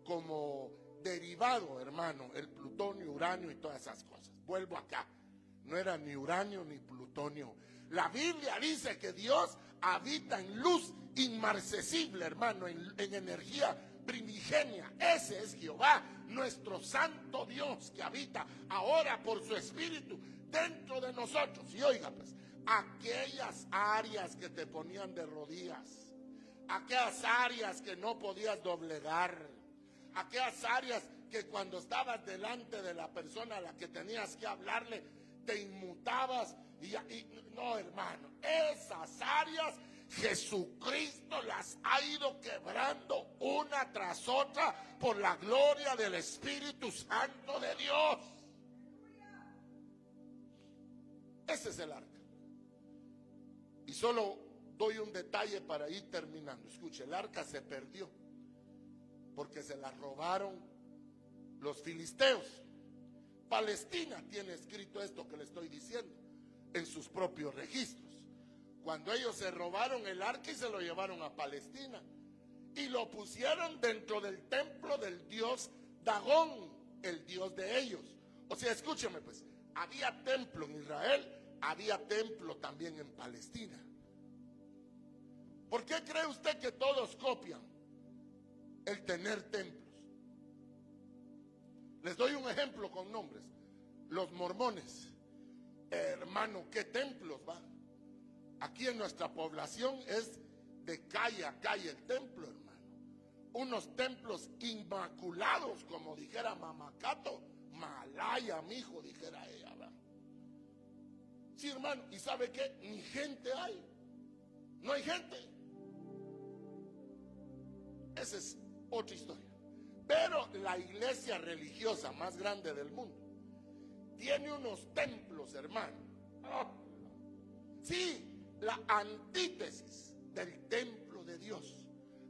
como derivado, hermano, el plutonio, uranio y todas esas cosas. Vuelvo acá, no era ni uranio ni plutonio. La Biblia dice que Dios habita en luz inmarcesible, hermano, en energía primigenia. Ese es Jehová, nuestro santo Dios, que habita ahora por su Espíritu dentro de nosotros. Y oiga, pues, aquellas áreas que te ponían de rodillas, aquellas áreas que no podías doblegar, aquellas áreas que cuando estabas delante de la persona a la que tenías que hablarle, te inmutabas no, hermano, esas áreas Jesucristo las ha ido quebrando una tras otra por la gloria del Espíritu Santo de Dios. Ese es el arca. Y solo doy un detalle para ir terminando. Escuche, el arca se perdió porque se la robaron los filisteos. Palestina tiene escrito esto que le estoy diciendo en sus propios registros. Cuando ellos se robaron el arca y se lo llevaron a Palestina y lo pusieron dentro del templo del dios Dagón, el dios de ellos. O sea, escúcheme pues, había templo en Israel, había templo también en Palestina. ¿Por qué cree usted que todos copian el tener templos? Les doy un ejemplo con nombres. Los mormones, hermano, ¿qué templos va? Aquí en nuestra población es de calle a calle el templo, hermano. Unos templos inmaculados, como dijera Mamacato, Malaya, mijo, dijera ella, ¿verdad? Sí, hermano, ¿y sabe qué? Ni gente hay. No hay gente. Esa es otra historia. Pero la iglesia religiosa más grande del mundo tiene unos templos, hermano. Oh. Sí, la antítesis del templo de Dios,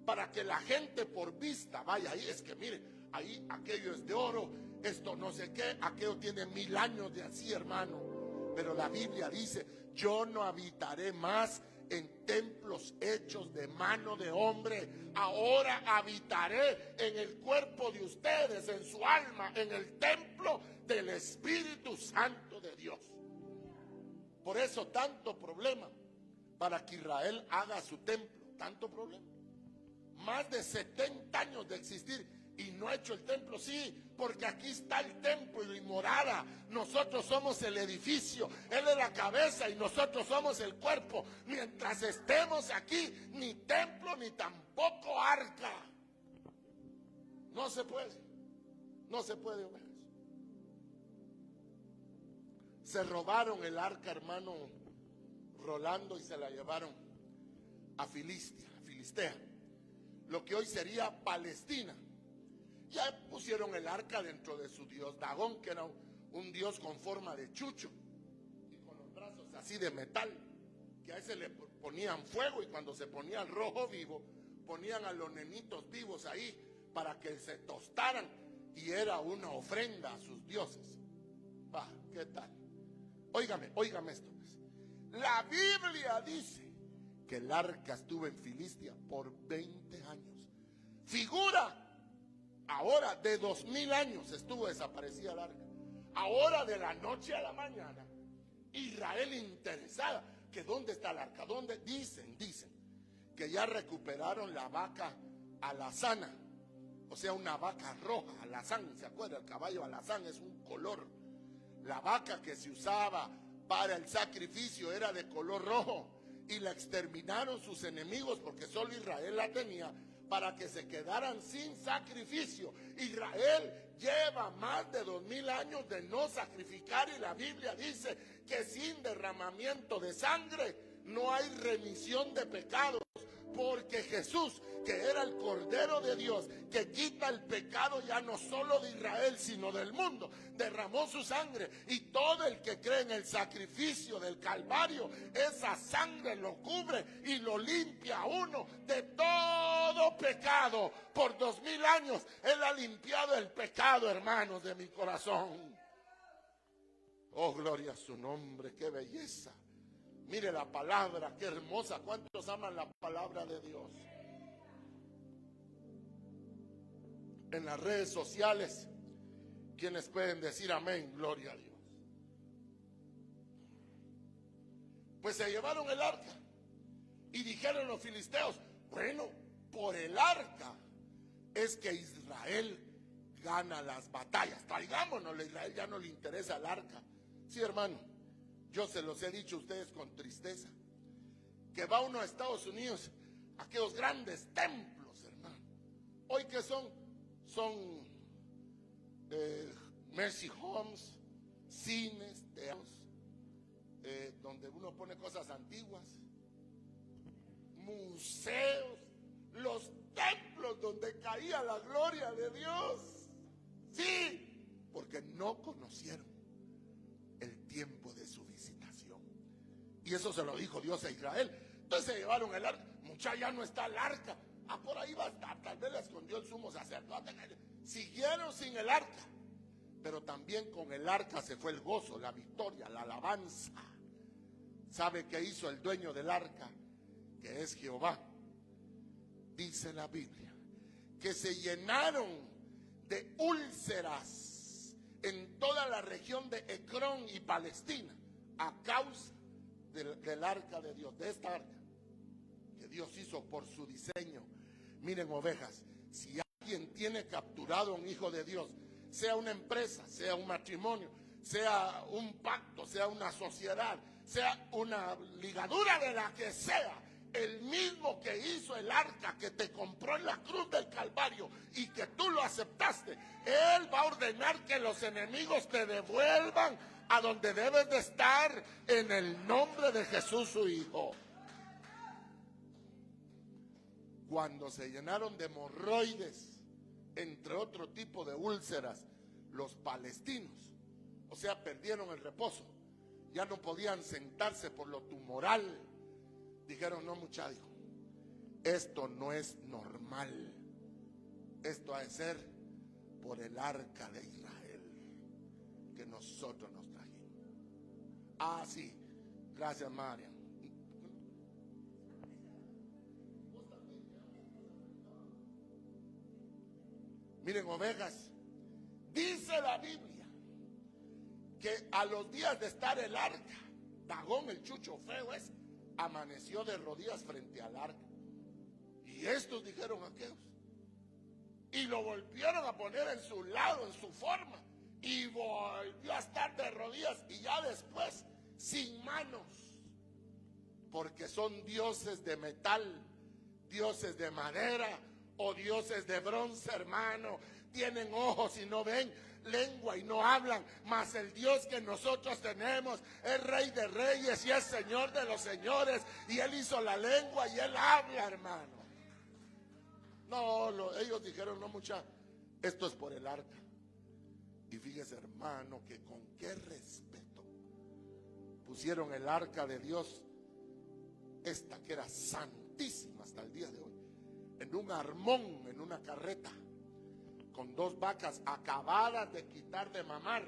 para que la gente por vista vaya ahí. Es que mire, ahí aquello es de oro, esto no sé qué, aquello tiene 1000 años de así, hermano. Pero la Biblia dice, yo no habitaré más en templos hechos de mano de hombre. Ahora habitaré en el cuerpo de ustedes, en su alma, en el templo del Espíritu Santo de Dios. Por eso tanto problema para que Israel haga su templo, tanto problema. Más de 70 años de existir y no ha hecho el templo. Sí, porque aquí está el templo y morada. Nosotros somos el edificio, Él es la cabeza y nosotros somos el cuerpo. Mientras estemos aquí, ni templo ni tampoco arca. No se puede, no se puede ver. Se robaron el arca, hermano Rolando, y se la llevaron a Filistea, lo que hoy sería Palestina. Ya pusieron el arca dentro de su dios Dagón, que era un dios con forma de chucho y con los brazos así de metal, que a ese le ponían fuego, y cuando se ponía el rojo vivo, ponían a los nenitos vivos ahí para que se tostaran, y era una ofrenda a sus dioses. Va, ¿qué tal? Óigame esto. La Biblia dice que el arca estuvo en Filistea por 20 años. figura. Ahora de 2000 años estuvo desaparecida el arca. Ahora de la noche a la mañana, Israel interesada, que dónde está el arca, dónde, dicen que ya recuperaron la vaca alazana, o sea, una vaca roja, alazán, ¿se acuerda? El caballo alazán es un color. La vaca que se usaba para el sacrificio era de color rojo, y la exterminaron sus enemigos porque solo Israel la tenía, para que se quedaran sin sacrificio. Israel lleva más de 2000 años de no sacrificar, y la Biblia dice que sin derramamiento de sangre no hay remisión de pecados, porque Jesús, que era el Cordero de Dios, que quita el pecado ya no solo de Israel, sino del mundo, derramó su sangre, y todo el que cree en el sacrificio del Calvario, esa sangre lo cubre y lo limpia a uno de todo pecado. Por 2000 años Él ha limpiado el pecado, hermanos de mi corazón. Oh, gloria a su nombre, qué belleza. Mire la palabra, qué hermosa. ¿Cuántos aman la palabra de Dios? En las redes sociales, ¿quiénes pueden decir amén? Gloria a Dios. Pues se llevaron el arca y dijeron los filisteos, bueno, por el arca es que Israel gana las batallas. Traigámonos, a Israel ya no le interesa el arca. Sí, hermano, yo se los he dicho a ustedes con tristeza, que va uno a Estados Unidos, aquellos grandes templos, hermano. Hoy que son Mercy Homes, cines, teatros, donde uno pone cosas antiguas, museos, los templos donde caía la gloria de Dios. Sí, porque no conocieron el tiempo de su visitación. Y eso se lo dijo Dios a Israel. Entonces se llevaron el arca. Mucha, ya no está el arca. Por ahí va a estar. Tal vez la escondió el sumo sacerdote. Siguieron sin el arca. Pero también con el arca se fue el gozo, la victoria, la alabanza. ¿Sabe qué hizo el dueño del arca? Que es Jehová. Dice la Biblia que se llenaron de úlceras en toda la región de Ecrón y Palestina a causa del arca de Dios, de esta arca que Dios hizo por su diseño. Miren, ovejas, si alguien tiene capturado a un hijo de Dios, sea una empresa, sea un matrimonio, sea un pacto, sea una sociedad, sea una ligadura de la que sea, el mismo que hizo el arca, que te compró en la cruz del Calvario y que tú lo aceptaste, Él va a ordenar que los enemigos te devuelvan a donde debes de estar, en el nombre de Jesús su Hijo. Cuando se llenaron de hemorroides, entre otro tipo de úlceras, los palestinos, o sea, perdieron el reposo, ya no podían sentarse por lo tumoral. Dijeron, no, muchacho, esto no es normal. Esto ha de ser por el arca de Israel que nosotros nos trajimos. Ah, sí, gracias, María. Miren, ovejas, dice la Biblia que a los días de estar el arca, Dagón, el chucho feo ese, amaneció de rodillas frente al arca. Y estos dijeron aquellos, y lo volvieron a poner en su lado, en su forma, y volvió a estar de rodillas, y ya después sin manos, porque son dioses de metal, dioses de madera o dioses de bronce, hermano. Tienen ojos y no ven, lengua y no hablan, mas el Dios que nosotros tenemos es Rey de Reyes y es Señor de los señores, y Él hizo la lengua y Él habla, hermano. No, ellos dijeron, no, mucha, esto es por el arca. Y fíjese, hermano, que con qué respeto pusieron el arca de Dios, esta que era santísima hasta el día de hoy, en un armón, en una carreta, con 2 vacas acabadas de quitar de mamar.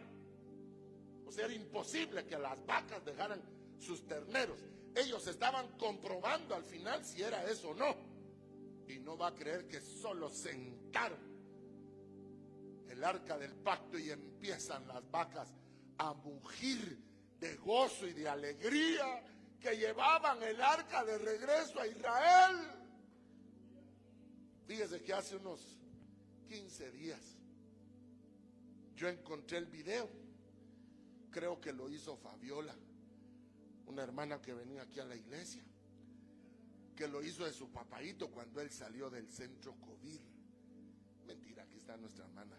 O sea, era imposible que las vacas dejaran sus terneros. Ellos estaban comprobando al final si era eso o no. Y no va a creer que solo sentaron el arca del pacto y empiezan las vacas a mugir de gozo y de alegría que llevaban el arca de regreso a Israel. Fíjese que hace unos 15 días yo encontré el video, creo que lo hizo Fabiola, una hermana que venía aquí a la iglesia, que lo hizo de su papaíto cuando él salió del centro COVID. Mentira, aquí está nuestra hermana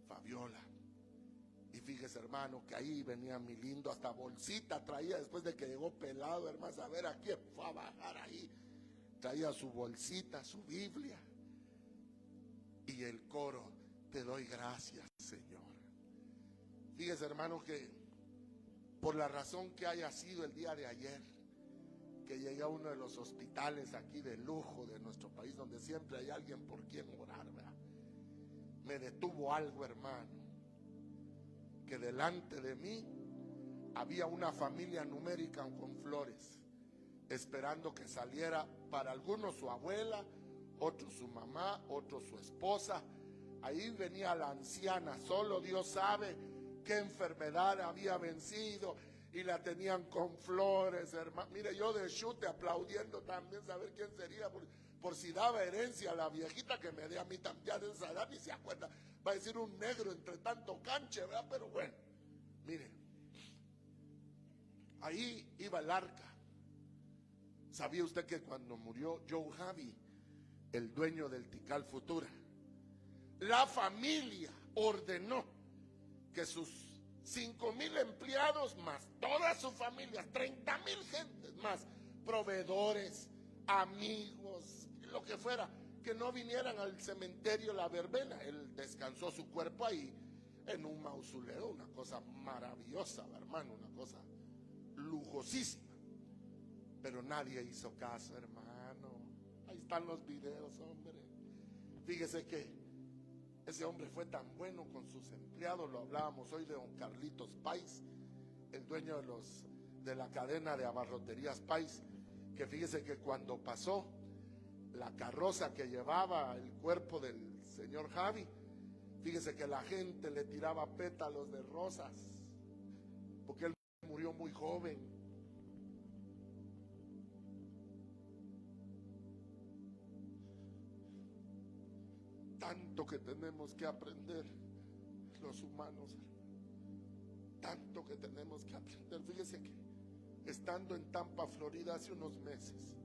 Fabiola. Y fíjese, hermano, que ahí venía mi lindo, hasta bolsita traía después de que llegó pelado, hermano, a ver a quién fue a bajar ahí. Traía su bolsita, su Biblia. Y el coro, te doy gracias, Señor. Fíjese, hermano, que por la razón que haya sido el día de ayer, que llegué a uno de los hospitales aquí de lujo de nuestro país, donde siempre hay alguien por quien orar, ¿verdad? Me detuvo algo, hermano, que delante de mí había una familia numérica con flores, esperando que saliera para algunos su abuela, otros su mamá, otros su esposa. Ahí venía la anciana, solo Dios sabe qué enfermedad había vencido, y la tenían con flores, hermano. Mire, yo de chute aplaudiendo también, saber quién sería, por si daba herencia a la viejita que me dé a mí también de esa edad, ni se acuerda. Va a decir un negro entre tanto canche, ¿verdad? Pero bueno, mire, ahí iba el arca. ¿Sabía usted que cuando murió Joe Javi, el dueño del Tikal Futura, la familia ordenó que sus 5,000 empleados más todas sus familias, 30,000 gentes más, proveedores, amigos, lo que fuera, que no vinieran al cementerio La Verbena? Él descansó su cuerpo ahí en un mausoleo, una cosa maravillosa, hermano, una cosa lujosísima. Pero nadie hizo caso, hermano. Ahí están los videos, hombre. Fíjese que ese hombre fue tan bueno con sus empleados. Lo hablábamos hoy de don Carlitos Pais, el dueño de la cadena de abarroterías Pais, que fíjese que cuando pasó la carroza que llevaba el cuerpo del señor Javi, fíjese que la gente le tiraba pétalos de rosas, porque él murió muy joven. Tanto que tenemos que aprender los humanos, tanto que tenemos que aprender. Fíjese que estando en Tampa, Florida, hace unos meses,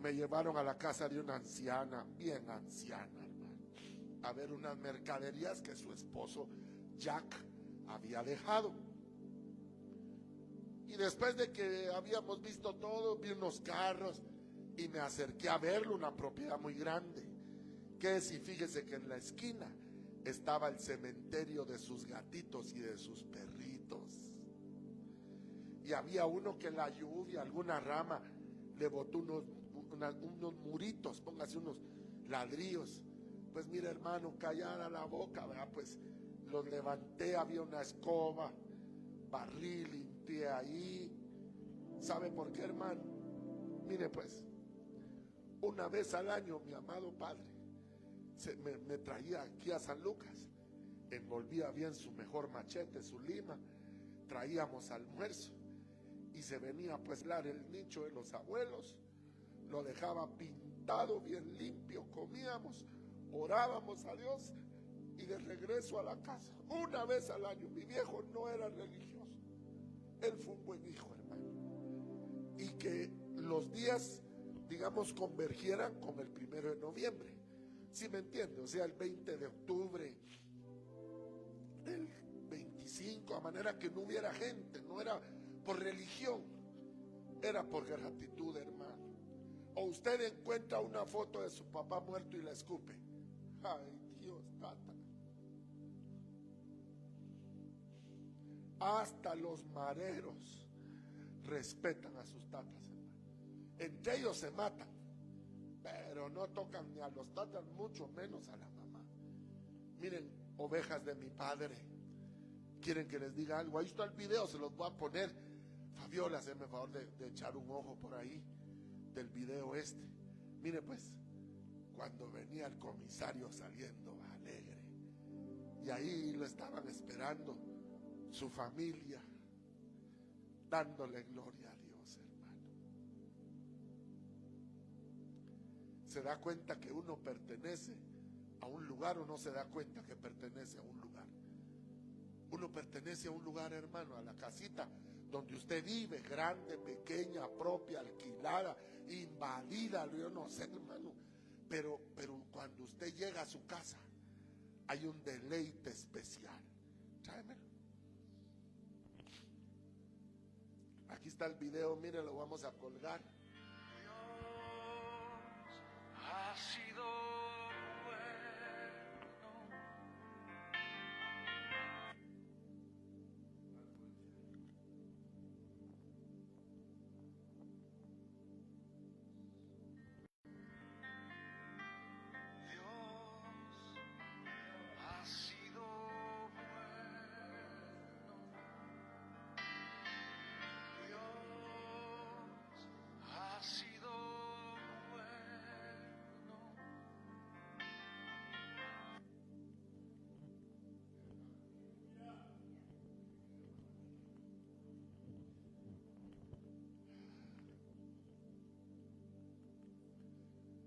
me llevaron a la casa de una anciana, bien anciana, hermano, a ver unas mercaderías que su esposo Jack había dejado. Y después de que habíamos visto todo, vi unos carros y me acerqué a verlo, una propiedad muy grande. Que si fíjese que en la esquina estaba el cementerio de sus gatitos y de sus perritos. Y había uno que en la lluvia, alguna rama, le botó unos muritos, póngase unos ladrillos. Pues mire, hermano, callara la boca, ¿verdad? Pues los levanté, había una escoba, barrí, limpié ahí. ¿Sabe por qué, hermano? Mire, pues, una vez al año, mi amado padre me traía aquí a San Lucas, envolvía bien su mejor machete, su lima, traíamos almuerzo y se venía pues el nicho de los abuelos, lo dejaba pintado bien limpio, comíamos, orábamos a Dios y de regreso a la casa, una vez al año. Mi viejo no era religioso, él fue un buen hijo, hermano, y que los días, digamos, convergieran con el 1 de noviembre. ¿Sí me entiende? O sea, el 20 de octubre, el 25, a manera que no hubiera gente, no era por religión, era por gratitud, hermano. O usted encuentra una foto de su papá muerto y la escupe. Ay, Dios, tata. Hasta los mareros respetan a sus tatas, hermano. Entre ellos se matan, pero no tocan ni a los tatas, mucho menos a la mamá. Miren, ovejas de mi padre. ¿Quieren que les diga algo? Ahí está el video, se los voy a poner. Fabiola, hazme el favor de echar un ojo por ahí del video este. Mire pues, cuando venía el comisario saliendo alegre. Y ahí lo estaban esperando su familia, dándole gloria a Dios, hermano. ¿Se da cuenta que uno pertenece a un lugar o no se da cuenta que pertenece a un lugar? Uno pertenece a un lugar, hermano, a la casita donde usted vive, grande, pequeña, propia, alquilada, invadida, yo no sé, hermano. Pero cuando usted llega a su casa, hay un deleite especial. Tráemelo. Aquí está el video, mire, lo vamos a colgar. Dios ha sido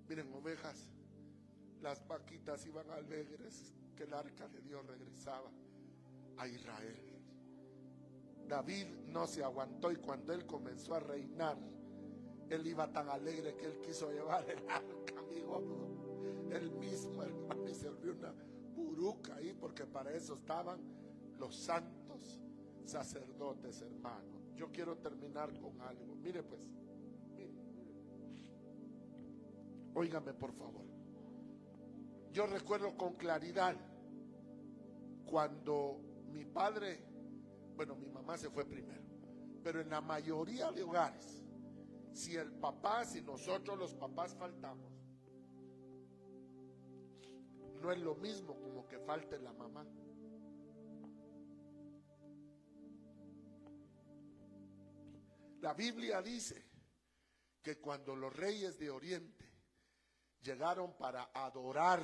Miren, ovejas, las vaquitas iban alegres que el arca de Dios regresaba a Israel. David no se aguantó y cuando él comenzó a reinar, él iba tan alegre que él quiso llevar el arca, amigo. Él mismo, hermano, y se volvió una buruca ahí, porque para eso estaban los santos sacerdotes, hermano. Yo quiero terminar con algo. Mire pues, mire. Óigame por favor. Yo recuerdo con claridad cuando mi padre, bueno, mi mamá se fue primero, pero en la mayoría de hogares, si el papá, si nosotros los papás faltamos, no es lo mismo como que falte la mamá. La Biblia dice que cuando los reyes de Oriente llegaron para adorar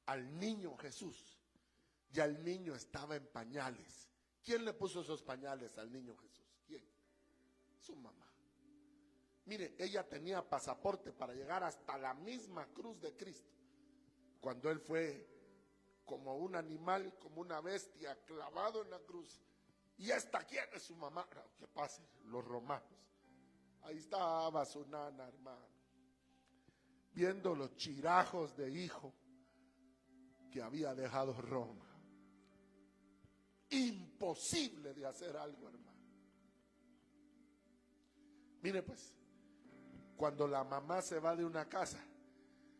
al niño Jesús, ya el niño estaba en pañales. ¿Quién le puso esos pañales al niño Jesús? ¿Quién? Su mamá. Mire, ella tenía pasaporte para llegar hasta la misma cruz de Cristo. Cuando él fue como un animal, como una bestia, clavado en la cruz. ¿Y esta quién es su mamá? No, ¿qué pasa? Los romanos. Ahí estaba su nana, hermano, viendo los chirajos de hijo que había dejado Roma. Imposible de hacer algo, hermano. Mire pues, cuando la mamá se va de una casa,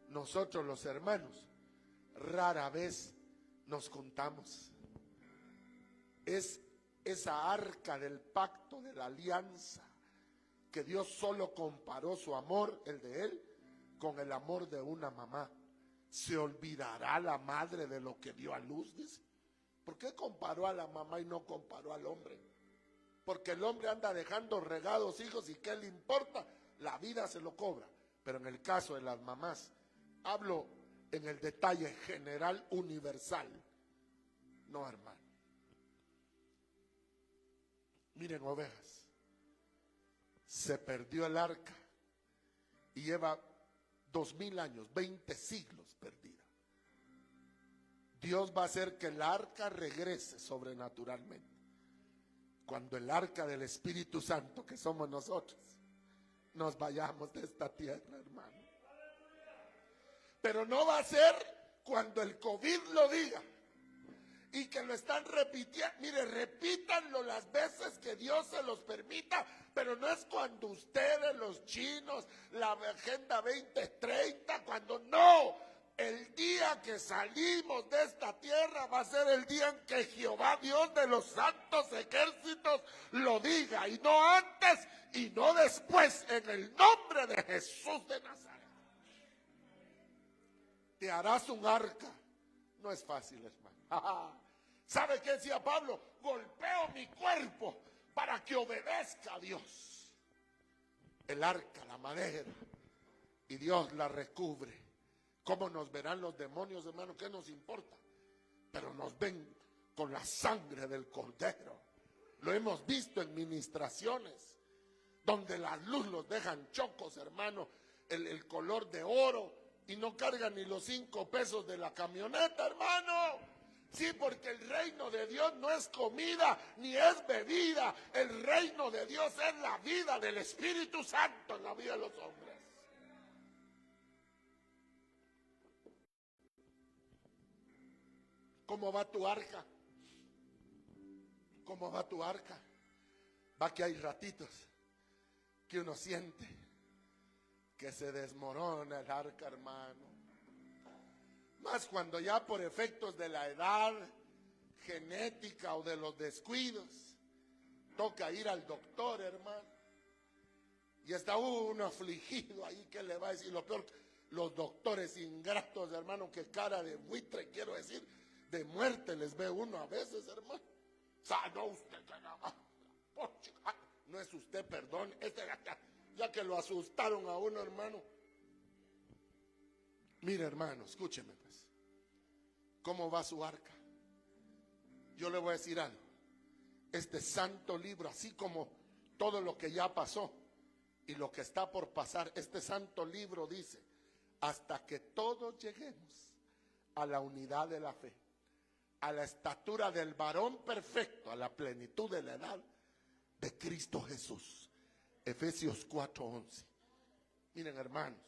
nosotros los hermanos rara vez nos contamos. Es esa arca del pacto, de la alianza, que Dios solo comparó su amor, el de él, con el amor de una mamá. ¿Se olvidará la madre de lo que dio a luz? Dice. ¿Por qué comparó a la mamá y no comparó al hombre? Porque el hombre anda dejando regados hijos y ¿qué le importa? La vida se lo cobra. Pero en el caso de las mamás, hablo en el detalle general, universal. No, hermano. Miren, ovejas, se perdió el arca y lleva 2000 años, 20 siglos perdida. Dios va a hacer que el arca regrese sobrenaturalmente cuando el arca del Espíritu Santo, que somos nosotros, nos vayamos de esta tierra, hermano. Pero no va a ser cuando el COVID lo diga y que lo están repitiendo. Mire, repítanlo las veces que Dios se los permita, pero no es cuando ustedes, los chinos, la Agenda 2030, cuando no. El día que salimos de esta tierra va a ser el día en que Jehová, Dios de los santos ejércitos, lo diga, y no antes y no después, en el nombre de Jesús de Nazaret. Te harás un arca. No es fácil, hermano. ¿Sabe qué decía Pablo? Golpeo mi cuerpo para que obedezca a Dios. El arca, la madera, y Dios la recubre ¿Cómo nos verán los demonios, hermano? ¿Qué nos importa? Pero nos ven con la sangre del Cordero. Lo hemos visto en ministraciones donde la luz los dejan chocos, hermano, el color de oro, y no cargan ni los 5 pesos de la camioneta, hermano. Sí, porque el reino de Dios no es comida ni es bebida. El reino de Dios es la vida del Espíritu Santo en la vida de los hombres. ¿Cómo va tu arca? ¿Cómo va tu arca? Va que hay ratitos que uno siente que se desmorona el arca, hermano. Más cuando ya por efectos de la edad genética o de los descuidos toca ir al doctor, hermano. Y está uno afligido ahí, ¿qué le va a decir? Lo peor, los doctores ingratos, hermano, que cara de buitre, quiero decir, de muerte les ve uno a veces, hermano. No, usted, no es usted, perdón, ya que lo asustaron a uno, hermano. Mire, hermano, escúcheme pues. ¿Cómo va su arca? Yo le voy a decir algo. Este santo libro, así como todo lo que ya pasó y lo que está por pasar, este santo libro dice, hasta que todos lleguemos a la unidad de la fe, a la estatura del varón perfecto, a la plenitud de la edad de Cristo Jesús. Efesios 4:11. Miren, hermanos,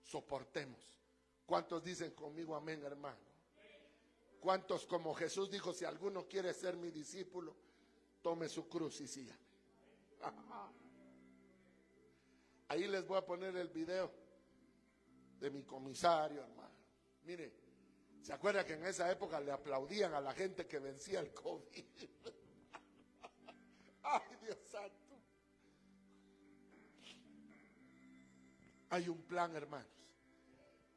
soportemos. ¿Cuántos dicen conmigo amén, hermano? ¿Cuántos, como Jesús dijo, si alguno quiere ser mi discípulo, tome su cruz y sígame? Ahí les voy a poner el video de mi comisario, hermano. Mire, ¿se acuerda que en esa época le aplaudían a la gente que vencía el COVID? Ay, Dios santo. Hay un plan, hermanos.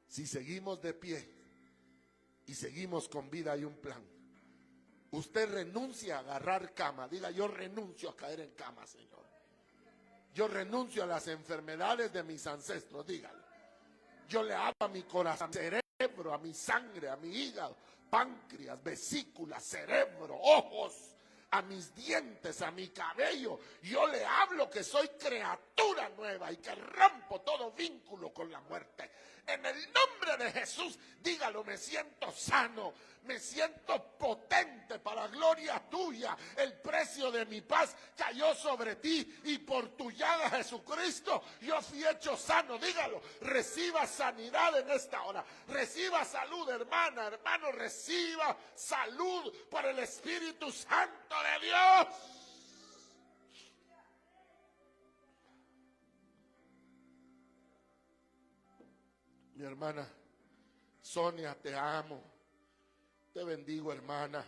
Si seguimos de pie y seguimos con vida, hay un plan. Usted renuncia a agarrar cama. Diga, yo renuncio a caer en cama, Señor. Yo renuncio a las enfermedades de mis ancestros. Dígale. Yo le hablo a mi corazón, cerebro, a mi sangre, a mi hígado, páncreas, vesícula, cerebro, ojos, a mis dientes, a mi cabello. Yo le hablo que soy criatura nueva y que rompo todo vínculo con la muerte. En el nombre de Jesús, dígalo, me siento sano, me siento potente para gloria tuya. El precio de mi paz cayó sobre ti y por tu llaga, Jesucristo, yo fui hecho sano. Dígalo, reciba sanidad en esta hora. Reciba salud, hermana, hermano, reciba salud por el Espíritu Santo de Dios. Mi hermana Sonia, te amo. Te bendigo, hermana.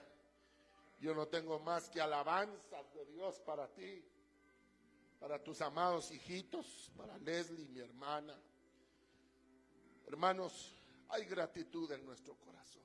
Yo no tengo más que alabanzas de Dios para ti, para tus amados hijitos, para Leslie, mi hermana. Hermanos, hay gratitud en nuestro corazón.